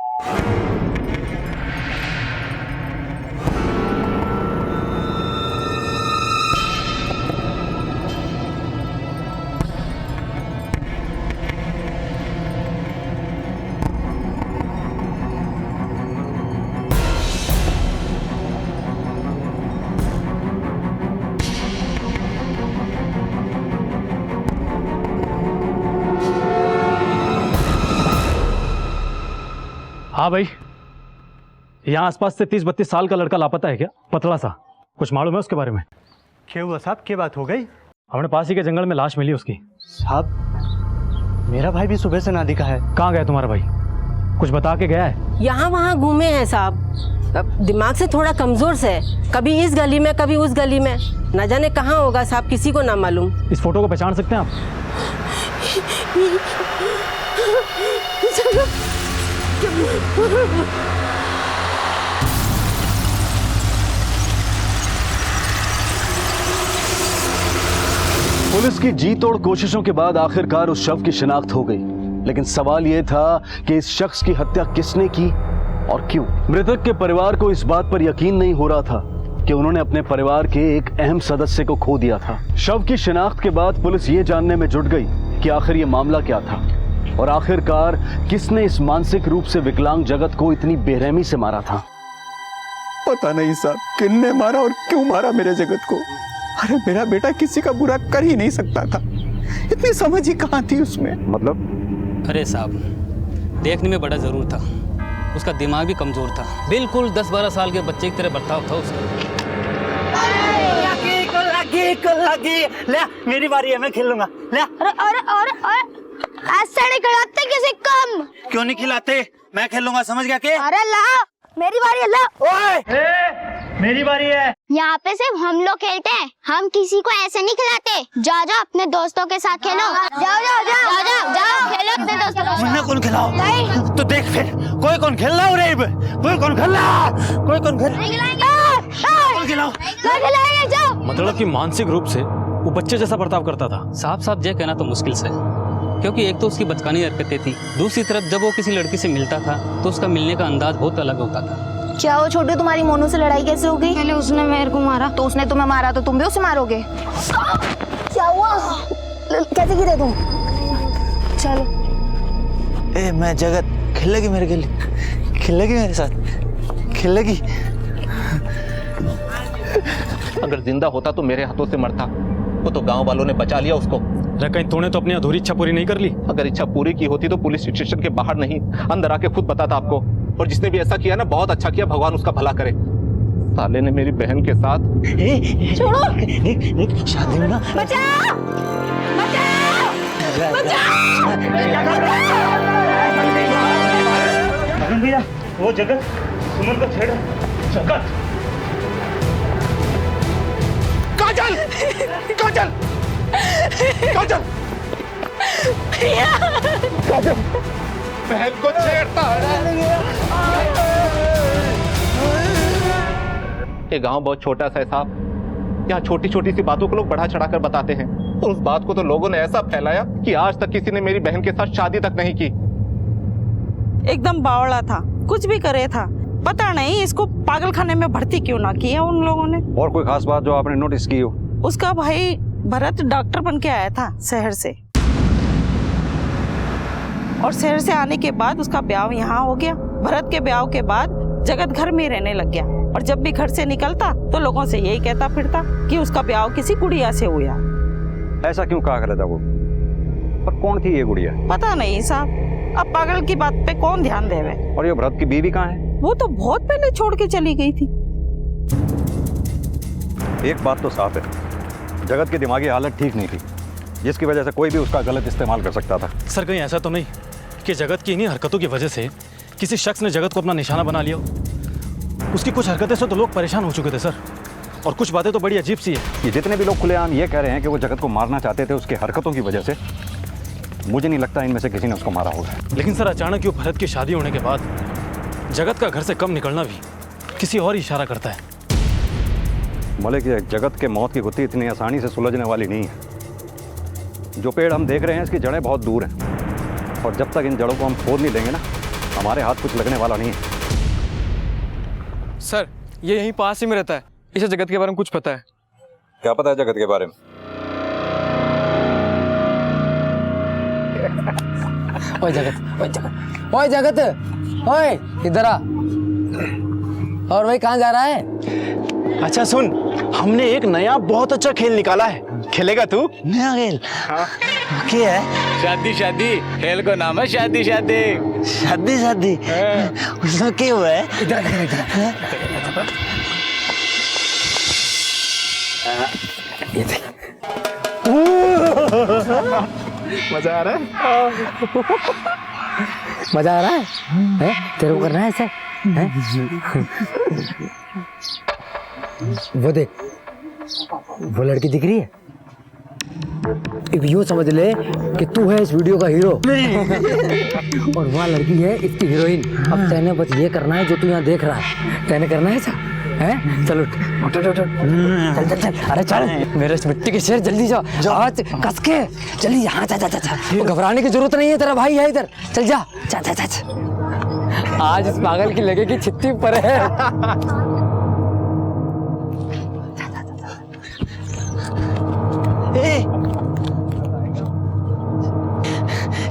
हाँ भाई, यहाँ आसपास से 30-32 साल का लड़का लापता है क्या? पतला सा, कुछ मालूम है उसके बारे में? क्या हुआ साहब, क्या बात हो गई? हमने पास ही के जंगल में लाश मिली उसकी। साहब मेरा भाई भी सुबह से ना दिखा है। कहाँ गया तुम्हारा भाई? कुछ बता के गया है? यहाँ वहाँ घूमे हैं साहब, दिमाग से थोड़ा कमजोर से, कभी इस गली में कभी उस गली में, न जाने कहाँ होगा साहब, किसी को ना मालूम। इस फोटो को पहचान सकते हैं आप? पुलिस की जी तोड़ कोशिशों के बाद आखिरकार उस शव की शिनाख्त हो गई, लेकिन सवाल यह था कि इस शख्स की हत्या किसने की और क्यों। मृतक के परिवार को इस बात पर यकीन नहीं हो रहा था कि उन्होंने अपने परिवार के एक अहम सदस्य को खो दिया था। शव की शिनाख्त के बाद पुलिस ये जानने में जुट गई कि आखिर ये मामला क्या था और आखिरकार किसने इस मानसिक रूप से विकलांग जगत को इतनी बेरहमी से मारा था। पता नहीं साहब, किसने मारा और क्यों मारा मेरे जगत को। अरे मेरा बेटा किसी का बुरा कर ही नहीं सकता था, इतनी समझ ही कहाँ थी उसमें। मतलब? अरे साहब, देखने में बड़ा जरूर था, उसका दिमाग भी कमजोर था, बिल्कुल 10-12 साल के बच्चे की तरह बर्ताव था उसका। ले मेरी बारी है, मैं खेलूंगा। ले। अरे ऐसे नहीं खिलाते किसी कम। क्यों नहीं खिलाते? मैं खेलूंगा, समझ गया के? अरे ला, मेरी बारी है, ला। ओए, मेरी बारी है। यहाँ पे सिर्फ हम लोग खेलते हैं, हम किसी को ऐसे नहीं खिलाते। जाओ जाओ अपने दोस्तों के साथ खेलो। जाओ जाओ जाओ जाओ जाओ जाओ खेलो अपने दोस्तों के साथ। कौन खिलाओ? तो देख फिर, कोई कौन खेल रहा है? कोई कौन खेल रहा? कोई कौन खेल? खिलाओ। मतलब कि मानसिक रूप से वो बच्चे जैसा बर्ताव करता था। साफ ये कहना तो मुश्किल से, क्योंकि एक तो उसकी बचकानी हरकतें थी, दूसरी तरफ जब वो किसी लड़की से मिलता था तो उसका मिलने का अंदाज बहुत अलग होता था। क्या वो छोटे, तुम्हारी मोनू से लड़ाई कैसे हो गई? पहले उसने मेरे को मारा, तो उसने तुम्हें मारा तो तुम भी उसे मारोगे? क्या हुआ? कैसे गिरे तुम? चलो। ए मैं जगत खेलेगी मेरे के लिए, खेलेगी मेरे साथ, खेलेगी। अगर जिंदा होता तो मेरे हाथों से मरता, वो तो गांव वालों ने बचा लिया उसको। कहीं तूने तो अपनी अधूरी इच्छा पूरी नहीं कर ली? अगर इच्छा पूरी की होती तो पुलिस स्टेशन के बाहर नहीं, अंदर आके खुद बताता आपको। और जिसने भी ऐसा किया ना, बहुत अच्छा किया, भगवान उसका भला करे। साले ने मेरी बहन के साथ छोड़ो, शादी में ना। बचाओ, भैया वो जगत सुमन को छेड़ा। जगत, काजल, काजल, काजल, काजल, बहन को छेड़ता है। ये गांव बहुत छोटा सा है साहब, यहाँ छोटी छोटी सी बातों को लोग बढ़ा चढ़ाकर बताते हैं, और उस बात को तो लोगों ने ऐसा फैलाया कि आज तक किसी ने मेरी बहन के साथ शादी तक नहीं की। एकदम बावड़ा था, कुछ भी करे था, पता नहीं इसको पागलखाने में भर्ती क्यों ना किया उन लोगों ने। और कोई खास बात जो आपने नोटिस की हो? उसका भाई भरत डॉक्टर बन के आया था शहर से, और शहर से आने के बाद उसका ब्याह यहाँ हो गया। भरत के ब्याह के बाद जगत घर में रहने लग गया, और जब भी घर से निकलता तो लोगों से यही कहता फिरता कि उसका ब्याह किसी गुड़िया से हुआ। ऐसा क्यों कहा करता वो? पर कौन थी ये गुड़िया? पता नहीं साहब, अब पागल की बात पे कौन ध्यान देवे। और ये भरत की बीवी कहाँ है? वो तो बहुत पहले छोड़ के चली गई थी। एक बात तो साफ है, जगत की दिमागी हालत ठीक नहीं थी। जिसकी वजह से कोई भी उसका गलत इस्तेमाल कर सकता था। सर कहीं ऐसा तो नहीं कि जगत की इन्हीं हरकतों की वजह से किसी शख्स ने जगत को अपना निशाना बना लिया हो? उसकी कुछ हरकतें से तो लोग परेशान हो चुके थे सर, और कुछ बातें तो बड़ी अजीब सी है। ये जितने भी लोग खुलेआम ये कह रहे हैं कि वो जगत को मारना चाहते थे उसकी हरकतों की वजह से, मुझे नहीं लगता इनमें से किसी ने उसको मारा होगा। लेकिन सर अचानक यूँ भरत की शादी होने के बाद जगत का घर से कम निकलना भी किसी और ही इशारा करता है। मलिक, ये जगत के मौत की गुत्थी इतनी आसानी से सुलझने वाली नहीं है। जो पेड़ हम देख रहे हैं इसकी जड़ें बहुत दूर हैं, और जब तक इन जड़ों को हम खोद नहीं देंगे ना, हमारे हाथ कुछ लगने वाला नहीं है। सर ये यहीं पास ही में रहता है, इसे जगत के बारे में कुछ पता है? क्या पता है जगत के बारे में? ओए जगत, ओए जगत, ओए जगत, ओए इधर आ। और भाई कहाँ जा रहा है? अच्छा सुन, हमने एक नया बहुत अच्छा खेल निकाला है, खेलेगा तू? नया खेल? हाँ। क्या है? शादी शादी, खेल को नाम है शादी शादी। शादी शादी? उसमें क्या हुआ है? इधर ये देख। मजा आ रहा है? मजा आ रहा है? हैं? तेरे को करना है ऐसे? हैं? वो देख, वो लड़की दिख रही है? यूँ समझ ले कि तू है इस वीडियो का हीरो और वहाँ लड़की है इसकी हीरोइन। अब तेने बस ये करना है जो तू यहाँ देख रहा है, तेने करना है ऐसा है? चल उठ उठ उठ उठ, चल चल चल, अरे चल मेरे मिट्टी के शेर, जल्दी जाओ, आज कस के जल्दी। यहाँ जा जा जा, घबराने की जरूरत नहीं है, तेरा भाई है इधर, चल जा जा जा जा। आज इस पागल की लगेगी छित्ती पर है।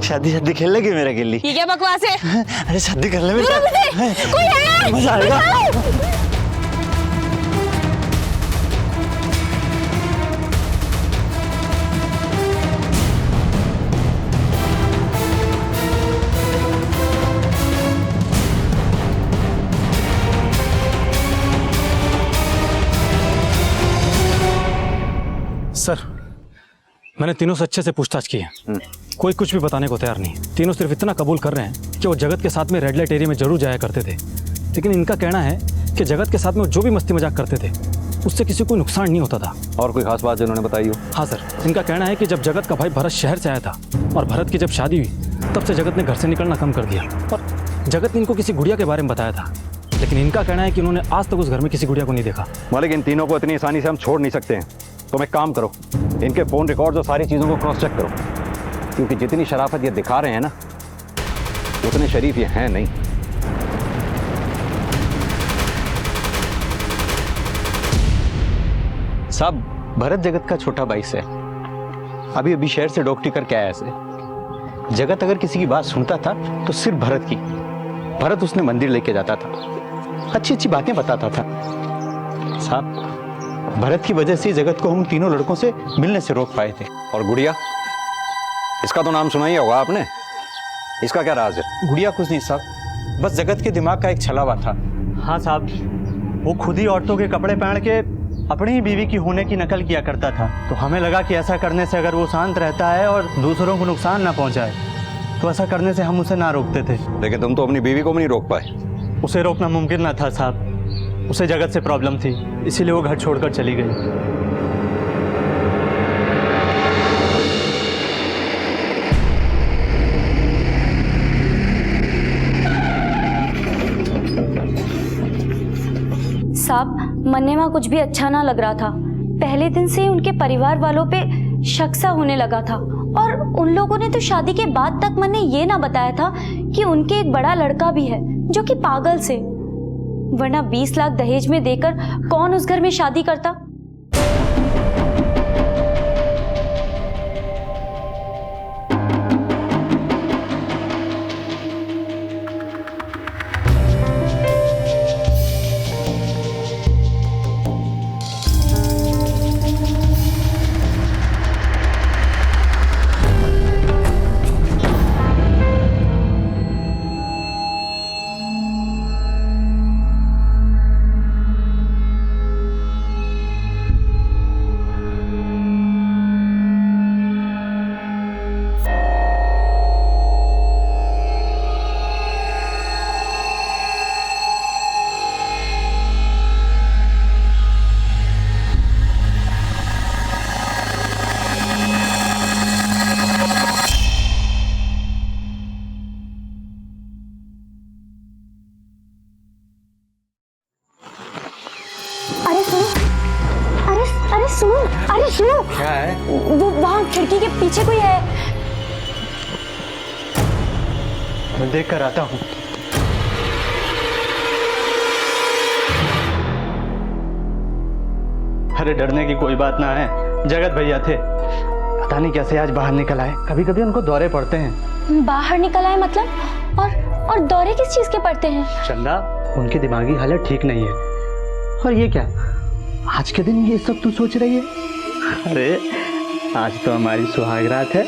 शादी शादी खेल लेगी मेरा गिल्ली? ये क्या बकवास है? अरे शादी कर ले बेटा, कोई है? मजा आएगा। सर मैंने तीनों से अच्छे से पूछताछ की है, कोई कुछ भी बताने को तैयार नहीं। तीनों सिर्फ इतना कबूल कर रहे हैं कि वो जगत के साथ में रेड लाइट एरिया में जरूर जाया करते थे, लेकिन इनका कहना है कि जगत के साथ में जो भी मस्ती मजाक करते थे उससे किसी को नुकसान नहीं होता था। और कोई खास बात जो उन्होंने बताई हो? हाँ सर, इनका कहना है कि जब जगत का भाई भरत शहर से आया था और भरत की जब शादी हुई तब से जगत ने घर से निकलना कम कर दिया, और जगत ने इनको किसी गुड़िया के बारे में बताया था, लेकिन इनका कहना है कि उन्होंने आज तक उस घर में किसी गुड़िया को नहीं देखा। मालिक, इन तीनों को इतनी आसानी से हम छोड़ नहीं सकते हैं। तुम एक काम करो, इनके फ़ोन रिकॉर्ड्स और सारी चीज़ों को क्रॉस चेक करो, क्योंकि जितनी शराफत ये दिखा रहे हैं ना, उतने शरीफ ये हैं नहीं। साहब, भरत जगत का छोटा भाई से अभी अभी शहर से डॉक्टरी करके आया से। जगत अगर किसी की बात सुनता था तो सिर्फ भरत की। भरत उसने मंदिर लेके जाता था, अच्छी अच्छी बातें बताता था। साहब, भरत की वजह से जगत को हम तीनों लड़कों से मिलने से रोक पाए थे। और गुड़िया, इसका तो नाम सुना ही होगा आपने, इसका क्या राज है? गुड़िया कुछ नहीं साहब, बस जगत के दिमाग का एक छलावा था। हाँ साहब, वो खुद ही औरतों के कपड़े पहन के अपनी ही बीवी की होने की नकल किया करता था, तो हमें लगा कि ऐसा करने से अगर वो शांत रहता है और दूसरों को नुकसान ना पहुंचाए तो ऐसा करने से हम उसे ना रोकते थे। लेकिन तुम तो अपनी बीवी को भी नहीं रोक पाए। उसे रोकना मुमकिन ना था साहब, उसे जगत से प्रॉब्लम थी, इसीलिए वो घर छोड़कर चली गई। साहब, मन्नेवा कुछ भी अच्छा ना लग रहा था। पहले दिन से ही उनके परिवार वालों पे शक सा होने लगा था, और उन लोगों ने तो शादी के बाद तक मन्ने ये ना बताया था कि उनके एक बड़ा लड़का भी है जो कि पागल से, वरना 20 लाख दहेज में देकर कौन उस घर में शादी करता। सुनो। क्या है? वो वहाँ खिड़की के पीछे कोई है। मैं देख कर आता हूँ। अरे डरने की कोई बात ना है, जगत भैया थे, पता नहीं कैसे आज बाहर निकल आए। कभी कभी उनको दौरे पड़ते हैं। बाहर निकल आए मतलब? और दौरे किस चीज के पड़ते हैं? चंदा, उनकी दिमागी हालत ठीक नहीं है। और ये क्या, आज के दिन ये सब तू सोच रही है? अरे आज तो हमारी सुहागरात है।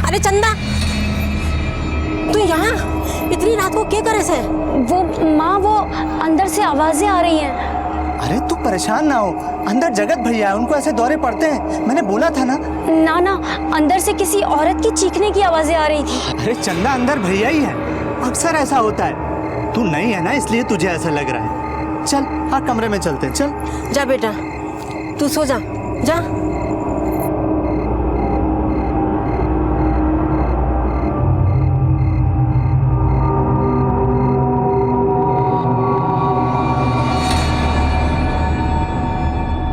अरे चंदा, तू यहाँ इतनी रात को क्या करे से? वो माँ, वो अंदर से आवाजें आ रही हैं। अरे तू परेशान ना हो, अंदर जगत भैया है, उनको ऐसे दौरे पड़ते हैं, मैंने बोला था ना। ना, अंदर से किसी औरत की चीखने की आवाजें आ रही थी। अरे चंदा, अंदर भैया ही है, अक्सर ऐसा होता है। तू नहीं है ना, इसलिए तुझे ऐसा लग रहा है। चल हाँ, कमरे में चलते हैं, चल। जा बेटा, तू सो जा, जा।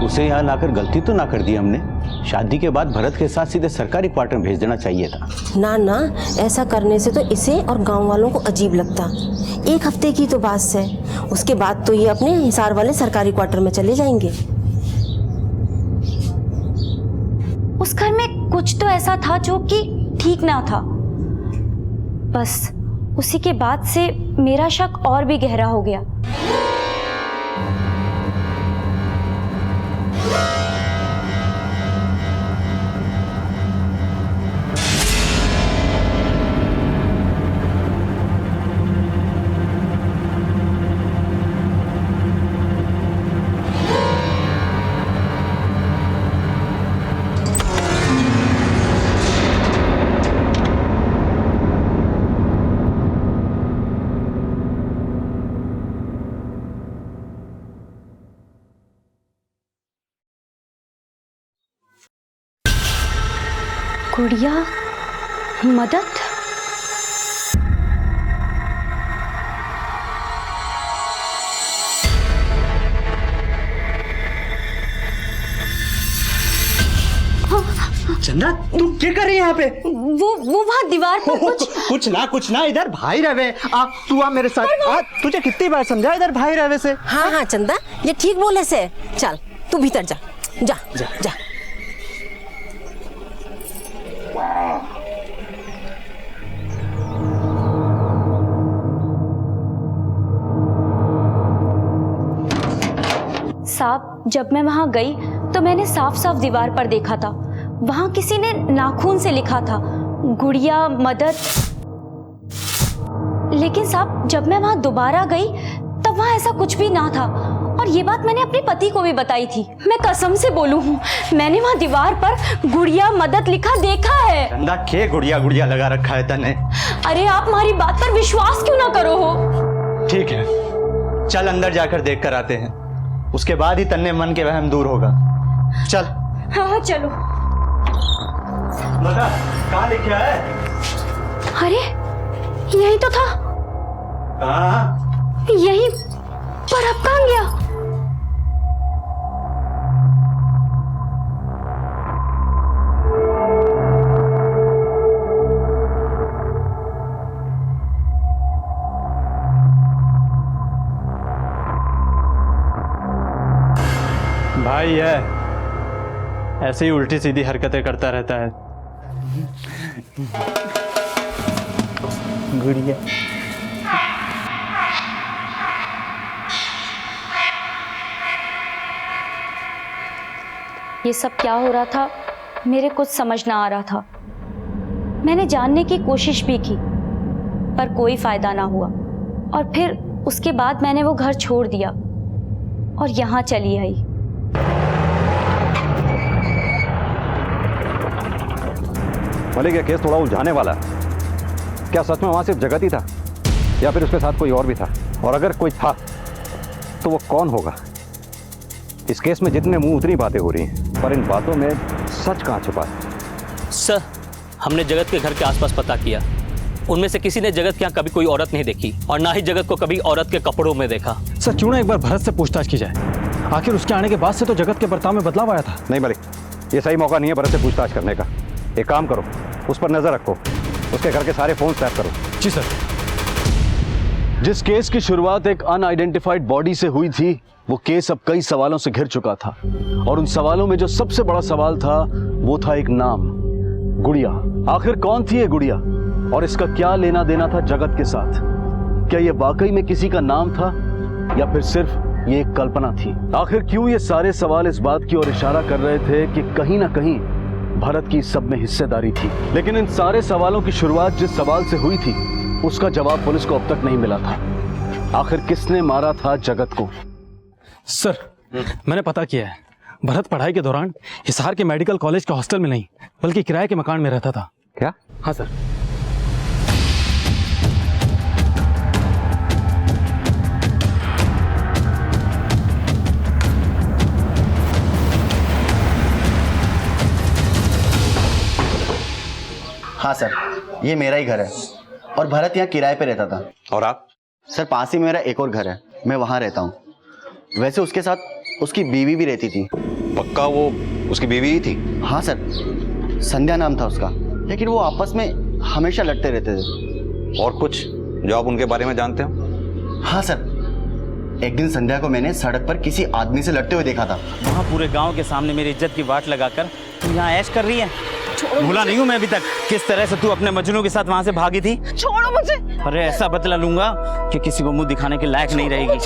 उसे यहाँ लाकर गलती तो ना कर दी हमने। शादी के बाद भरत के साथ सीधे सरकारी क्वार्टर में भेज देना चाहिए था। ना, ऐसा करने से तो इसे और गांव वालों को अजीब लगता। एक हफ्ते की तो बात है, उसके बाद तो ये अपने हिसार वाले सरकारी क्वार्टर में चले जाएंगे। उस घर में कुछ तो ऐसा था जो कि ठीक ना था। बस उसी के बाद से मेरा शक और भी गहरा हो गया। गुड़िया, मदद? चंदा, तू क्या कर रही है यहाँ पे? वो वहाँ दीवार पर कुछ ना, इधर भाई रवे। तू आ मेरे साथ। तुझे कितनी बार समझा इधर भाई रवे से? हाँ चंदा, ये ठीक बोले से। चल तू भीतर जा, जा जा, जा। साहब, जब मैं वहां गई तो मैंने साफ साफ दीवार पर देखा था, वहां किसी ने नाखून से लिखा था गुड़िया मदद। लेकिन साहब, जब मैं वहां दोबारा गई तब वहां ऐसा कुछ भी ना था। और ये बात मैंने अपने पति को भी बताई थी। मैं कसम से बोलूं हूँ, मैंने वहां दीवार पर गुड़िया मदद लिखा देखा है। चंदा, के गुड़िया लगा रखा है तने? अरे आप हमारी बात पर विश्वास क्यों ना करो हो? ठीक है, चल अंदर जाकर देख कर आते हैं, उसके बाद ही तन्ने मन के वहम दूर होगा। चल। हाँ चलो। कहाँ लिखा है? अरे यही तो था। यही पर अब कहाँ गया? भाई है, ऐसे ही उल्टी सीधी हरकतें करता रहता है। गुड़िया ये सब क्या हो रहा था मेरे कुछ समझ ना आ रहा था। मैंने जानने की कोशिश भी की पर कोई फायदा ना हुआ और फिर उसके बाद मैंने वो घर छोड़ दिया और यहाँ चली आई। मलिक, ये केस थोड़ा उलझाने वाला है। क्या सच में वहां सिर्फ जगत ही था या फिर उसके साथ कोई और भी था? और अगर कोई था तो वो कौन होगा? इस केस में जितने मुंह उतनी बातें हो रही हैं, पर इन बातों में सच कहाँ छुपा है? सर, हमने जगत के घर के आसपास पता किया। उनमें से किसी ने जगत के यहाँ कभी कोई औरत नहीं देखी और ना ही जगत को कभी औरत के कपड़ों में देखा। सर, क्यों ना एक बार भरत से पूछताछ की जाए? आखिर उसके आने के बाद से तो जगत के बर्ताव में बदलाव आया था। नहीं मलिक, ये सही मौका नहीं है भरत से पूछताछ करने का। एक काम करो, उस पर नजर रखो, उसके घर के सारे फोन टैप करो। जी सर। जिस केस की शुरुआत एक अनआइडेंटिफाइड बॉडी से हुई थी, वो केस अब कई सवालों से घिर चुका था और उन सवालों में जो सबसे बड़ा सवाल था वो था एक नाम, गुड़िया। आखिर कौन थी ये गुड़िया और इसका क्या लेना देना था जगत के साथ? क्या ये वाकई में किसी का नाम था या फिर सिर्फ ये एक कल्पना थी? आखिर क्यों ये सारे सवाल इस बात की ओर इशारा कर रहे थे कि कहीं ना कहीं भरत की सब में हिस्सेदारी थी? लेकिन इन सारे सवालों की शुरुआत जिस सवाल से हुई थी उसका जवाब पुलिस को अब तक नहीं मिला था। आखिर किसने मारा था जगत को? सर, मैंने पता किया है। भरत पढ़ाई के दौरान हिसार के मेडिकल कॉलेज के हॉस्टल में नहीं बल्कि किराए के मकान में रहता था। क्या? हाँ सर। हाँ सर, ये मेरा ही घर है और भरत यहाँ किराए पे रहता था। और आप? सर, पास ही में मेरा एक और घर है, मैं वहाँ रहता हूँ। वैसे उसके साथ उसकी बीवी भी रहती थी। पक्का वो उसकी बीवी ही थी? हाँ सर, संध्या नाम था उसका, लेकिन वो आपस में हमेशा लड़ते रहते थे। और कुछ जो आप उनके बारे में जानते हो? हाँ सर, एक दिन संध्या को मैंने सड़क पर किसी आदमी से लड़ते हुए देखा था। वहाँ पूरे गांव के सामने मेरी इज्जत की वाट लगाकर तू यहाँ ऐश कर रही है। भूला नहीं हूँ मैं अभी तक किस तरह से तू अपने मजनू के साथ वहाँ से भागी थी। छोड़ो मुझे। अरे ऐसा बदला लूंगा कि किसी को मुंह दिखाने के लायक नहीं रहेगी।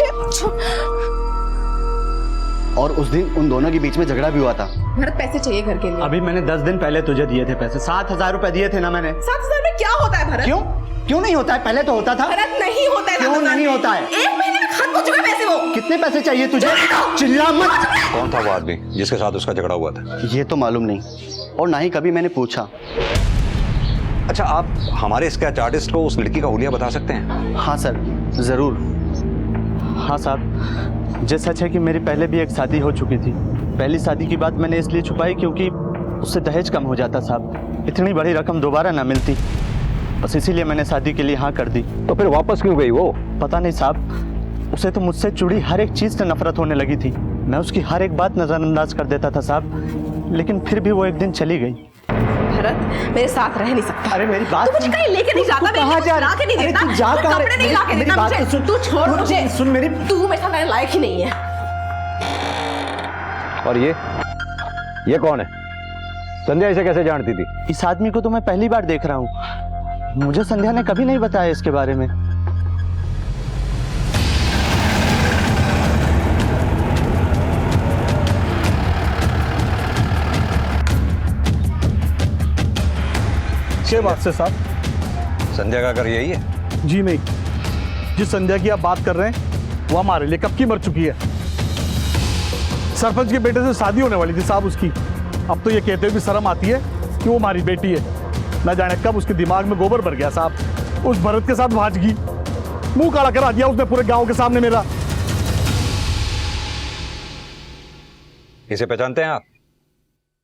और उस दिन उन दोनों के बीच में झगड़ा भी हुआ था। भरत, पैसे चाहिए घर के लिए। अभी मैंने 10 दिन पहले तुझे दिए थे पैसे, 7,000 रुपए दिए थे ना मैंने। 7,000 में क्या होता है भरत? क्यों नहीं होता है? पहले तो होता था। भरत, नहीं होता है। क्यों नहीं होता है? 1 महीने में खत्म हो चुके पैसे। वो कितने पैसे चाहिए तुझे? चिल्ला मत। कौन था वो आदमी जिसके साथ उसका झगड़ा हुआ था? ये तो मालूम नहीं और ना ही कभी मैंने पूछा। अच्छा, आप हमारे स्केच आर्टिस्ट को उस लड़की का हुलिया बता सकते हैं? हाँ सर, जरूर। हाँ साहब, जो सच है कि मेरी पहले भी एक शादी हो चुकी थी। पहली शादी की बात मैंने इसलिए छुपाई क्योंकि उससे दहेज कम हो जाता साहब, इतनी बड़ी रकम दोबारा ना मिलती, बस इसीलिए मैंने शादी के लिए हाँ कर दी। तो फिर वापस क्यों गई वो? पता नहीं साहब, उसे तो मुझसे जुड़ी हर एक चीज़ से नफरत होने लगी थी। मैं उसकी हर एक बात नज़रअंदाज कर देता था साहब, लेकिन फिर भी वो एक दिन चली गई। भरत, मेरे साथ रह नहीं सकता। अरे मेरी बात तू मुझे कहीं लेके नहीं जाता। कहाँ जा रहा? के नहीं देता। तू जा कहाँ? कपड़े नहीं ला के देता मुझे। तू छोड़ मुझे। सुन मेरी। तू मेरे साथ रहने लायक ही नहीं है। और ये कौन है? संध्या इसे कैसे जानती थी? इस आदमी को तो मैं पहली बार देख रहा हूँ, मुझे संध्या ने कभी नहीं बताया इसके बारे में। क्या बात से साहब? संध्या का घर यही है? जी नहीं, जिस संध्या की आप बात कर रहे हैं वो हमारे लिए कब की मर चुकी है। सरपंच के बेटे से शादी होने वाली थी साहब उसकी। अब तो ये कहते हुए भी शर्म आती है कि वो हमारी बेटी है। न जाने कब उसके दिमाग में गोबर भर गया साहब, उस भरत के साथ भाजगी, मुंह काला करा दिया उसने पूरे गांव के सामने मेरा। इसे पहचानते हैं आप?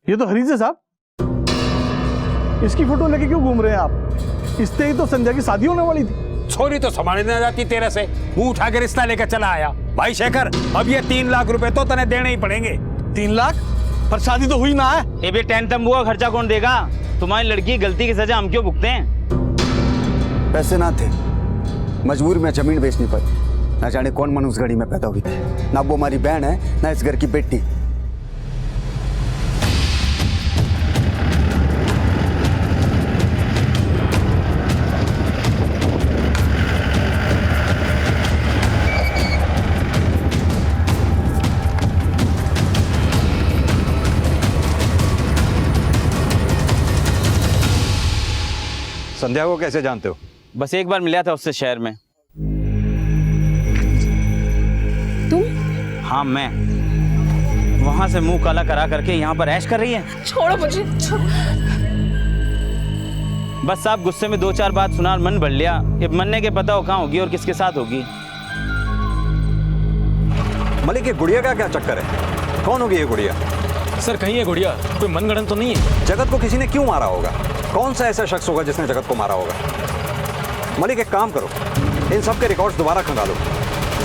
ये तो हरीश है साहब। इसकी फोटो लेके क्यों घूम रहे हैं आप? इससे ही तो संध्या की शादी होने वाली थी। छोरी तो संभालने न जाती तेरे से, मुंह उठा के रिश्ता लेकर चला आया। भाई शेखर, अब ये 3 लाख रुपए तो तने देने ही पड़ेंगे। 3 लाख? पर शादी तो हुई ना है। ये भी टेन तंबू का खर्चा कौन देगा? तुम्हारी लड़की की गलती की सजा हम क्यों भुगते हैं? पैसे ना थे, मजबूर में जमीन बेचनी पड़ी। ना जाने कौन मनुष्य घड़ी में पैदा हुई थी। ना वो हमारी बहन है ना इस घर की बेटी। संध्या को कैसे जानते हो? बस एक बार मिला था उससे शहर में। तुम? हाँ मैं। वहां से मुंह काला करा करके यहाँ पर ऐश कर रही है। छोड़ो मुझे। बस आप गुस्से में 2-4 बात सुना और मन भर लिया। ये मनने के पता हो कहाँ होगी और किसके साथ होगी। मलिक, ये गुड़िया का क्या चक्कर है? कौन होगी ये गुड़िया? सर कहीं है गुड़िया? कोई मनगढ़ंत तो नहीं है? जगत को किसी ने क्यों मारा होगा? कौन सा ऐसा शख्स होगा जिसने जगत को मारा होगा? मलिक, एक काम करो, इन सब के रिकॉर्ड्स दोबारा खंगालो,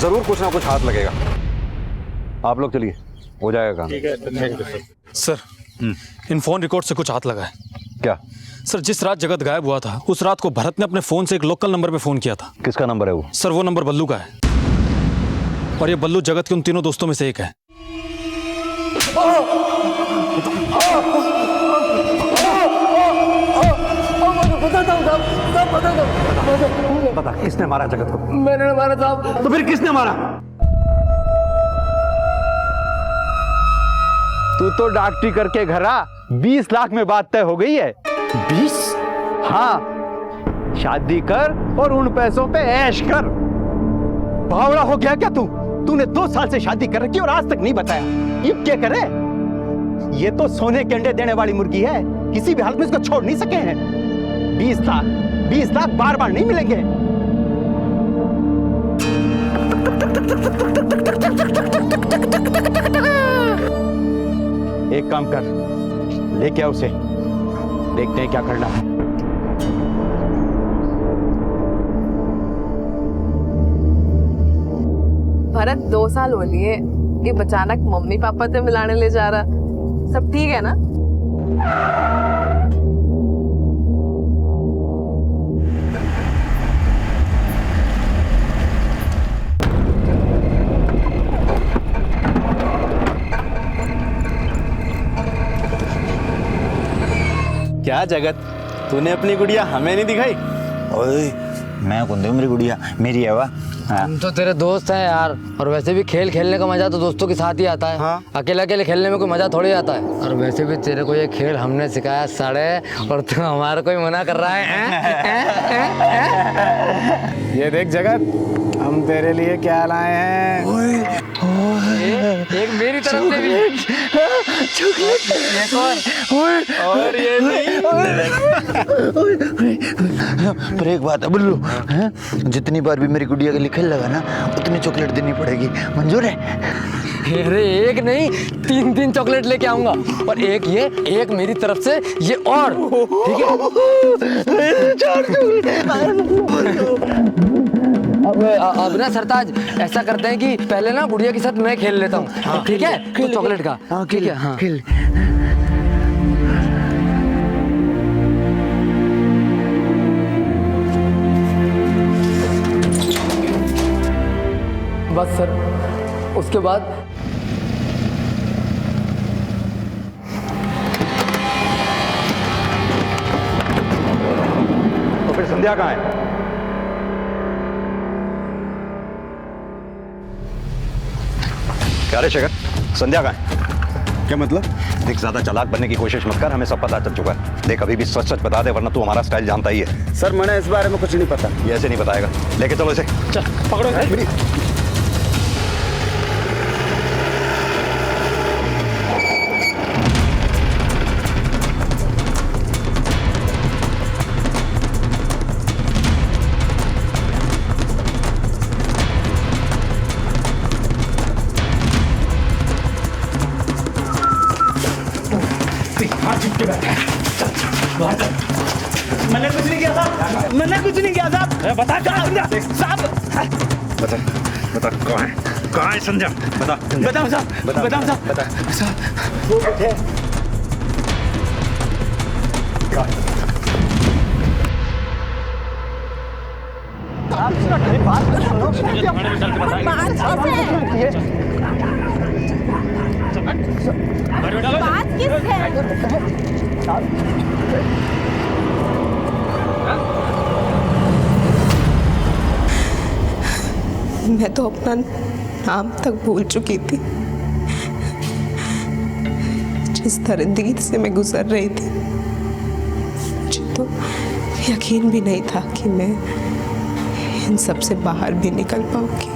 जरूर कुछ ना कुछ हाथ लगेगा। आप लोग चलिए, हो जाएगा काम। ठीक है सर। इन फोन रिकॉर्ड से कुछ हाथ लगा है। क्या? सर जिस रात जगत गायब हुआ था उस रात को भरत ने अपने फोन से एक लोकल नंबर पे फोन किया था। किसका नंबर है वो? सर वो नंबर बल्लू का है और ये बल्लू जगत के उन तीनों दोस्तों में से एक है। बता किसने मारा जगत को? मैंने मारा साहब। तो फिर किसने मारा? तू तो डॉक्टरी करके घर आ, 20 लाख में बात तय हो गई है। 20? हाँ, शादी कर और उन पैसों पे ऐश कर। बावड़ा हो गया क्या तू? तूने 2 साल से शादी कर रखी और आज तक नहीं बताया। ये क्या करे? ये तो सोने के अंडे देने वाली मुर्गी है, किसी भी हालत में इसको छोड़ नहीं सके हैं। 20 लाख बार बार नहीं मिलेंगे। एक काम कर, लेके आ उसे, देखते हैं क्या करना है। भरत 2 साल हो लिए, ये अचानक मम्मी पापा से मिलाने ले जा रहा। सब ठीक है ना? क्या जगत, तूने अपनी गुड़िया हमें नहीं दिखाई? ओए, मैं कौन दूं मेरी गुड़िया? मेरी है वा। हम तो तेरे दोस्त हैं यार, और वैसे भी खेल खेलने का मजा तो दोस्तों के साथ ही आता है। हाँ? अकेले अकेले खेलने में कोई मजा थोड़ी आता है। और वैसे भी तेरे को ये खेल हमने सिखाया साड़े, और तू हमारा कोई मना कर रहा है? ये देख जगत, हम तेरे लिए क्या लाए हैं। एक मेरी तरफ से भी और ये नहीं। पर एक बात है बुल्लू, जितनी बार भी मेरी गुड़िया के लिए खेल लगा ना, उतनी चॉकलेट देनी पड़ेगी। मंजूर है? अरे एक नहीं, 3 चॉकलेट लेके आऊंगा, और एक ये, एक मेरी तरफ से ये, और ठीक है। अब ना सरताज, ऐसा करते हैं कि पहले ना गुड़िया के साथ मैं खेल लेता हूँ। ठीक है? तो चॉकलेट का ठीक है। हाँ खेल। बस सर, उसके बाद तो फिर संध्या कहाँ है? क्या रे शेखर, संध्या कहाँ है? क्या मतलब? देख, ज्यादा चालाक बनने की कोशिश मत कर, हमें सब पता चल चुका है। देख, अभी भी सच सच बता दे, वरना तू हमारा स्टाइल जानता ही है। सर मैंने इस बारे में कुछ नहीं पता। ये ऐसे नहीं बताएगा। लेके चलो इसे। चल पकड़ो। मैंने कुछ नहीं किया साहब, मैंने कुछ नहीं किया साहब। बता साहब, बता बता कहाँ है संध्या? बता। बताओ साहब, बताओ साहब, बता साहब। वो बैठे बात किस है? मैं तो अपना नाम तक भूल चुकी थी। जिस दरिंदगी से मैं गुजर रही थी, मुझे तो यकीन भी नहीं था कि मैं इन सब से बाहर भी निकल पाऊंगी।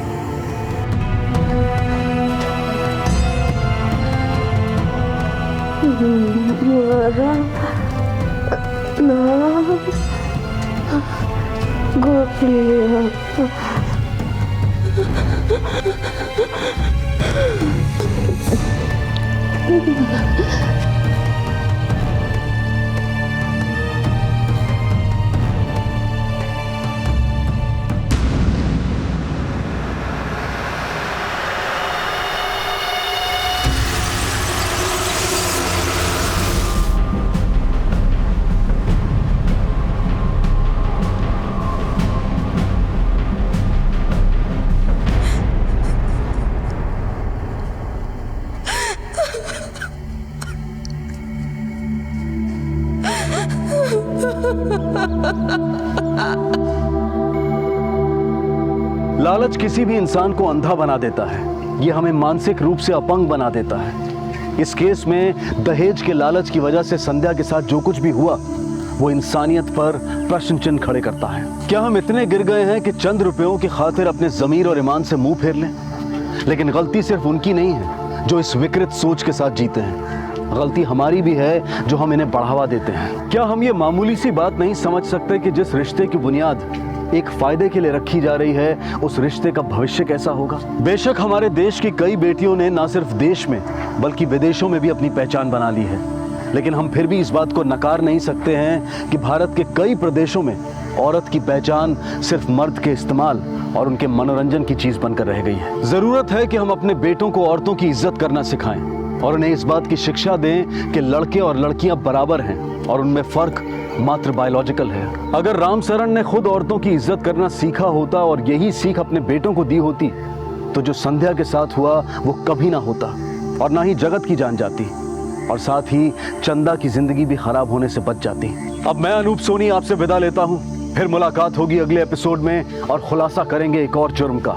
लालच किसी भी इंसान को अंधा बना देता है। ये हमें मानसिक रूप से अपंग बना देता है। इस केस में दहेज के लालच की वजह से संध्या के साथ जो कुछ भी हुआ वो इंसानियत पर प्रश्न चिन्ह खड़े करता है। क्या हम इतने गिर गए हैं कि चंद रुपयों की खातिर अपने जमीर और ईमान से मुंह फेर लें? लेकिन गलती सिर्फ उनकी नहीं है जो इस विकृत सोच के साथ जीते हैं, गलती हमारी भी है जो हम इन्हें बढ़ावा देते हैं। क्या हम ये मामूली सी बात नहीं समझ सकते कि जिस रिश्ते की बुनियाद एक फायदे के लिए रखी जा रही है उस रिश्ते का भविष्य कैसा होगा? बेशक हमारे देश की कई बेटियों ने न सिर्फ देश में बल्कि विदेशों में भी अपनी पहचान बना ली है, लेकिन हम फिर भी इस बात को नकार नहीं सकते हैं कि भारत के कई प्रदेशों में औरत की पहचान सिर्फ मर्द के इस्तेमाल और उनके मनोरंजन की चीज बनकर रह गई है। जरूरत है कि हम अपने बेटों को औरतों की इज्जत करना सिखाएं और उन्हें इस बात की शिक्षा दें कि लड़के और लड़कियां बराबर हैं और उनमें फर्क मात्र बायोलॉजिकल है। अगर राम सरन ने खुद औरतों की इज्जत करना सीखा होता और यही सीख अपने बेटों को दी होती तो जो संध्या के साथ हुआ वो कभी ना होता और ना ही जगत की जान जाती और साथ ही चंदा की जिंदगी भी खराब होने से बच जाती। अब मैं अनूप सोनी आपसे विदा लेता हूँ। फिर मुलाकात होगी अगले एपिसोड में और खुलासा करेंगे एक और जुर्म का।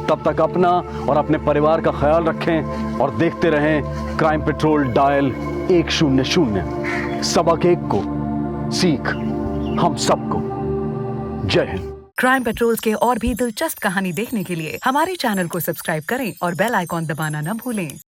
तब तक अपना और अपने परिवार का ख्याल रखें और देखते रहें क्राइम पेट्रोल डायल 100। सबक एक को सीख हम सबको। जय हिंद। क्राइम पेट्रोल्स के और भी दिलचस्प कहानी देखने के लिए हमारे चैनल को सब्सक्राइब करें और बेल आइकॉन दबाना न भूलें।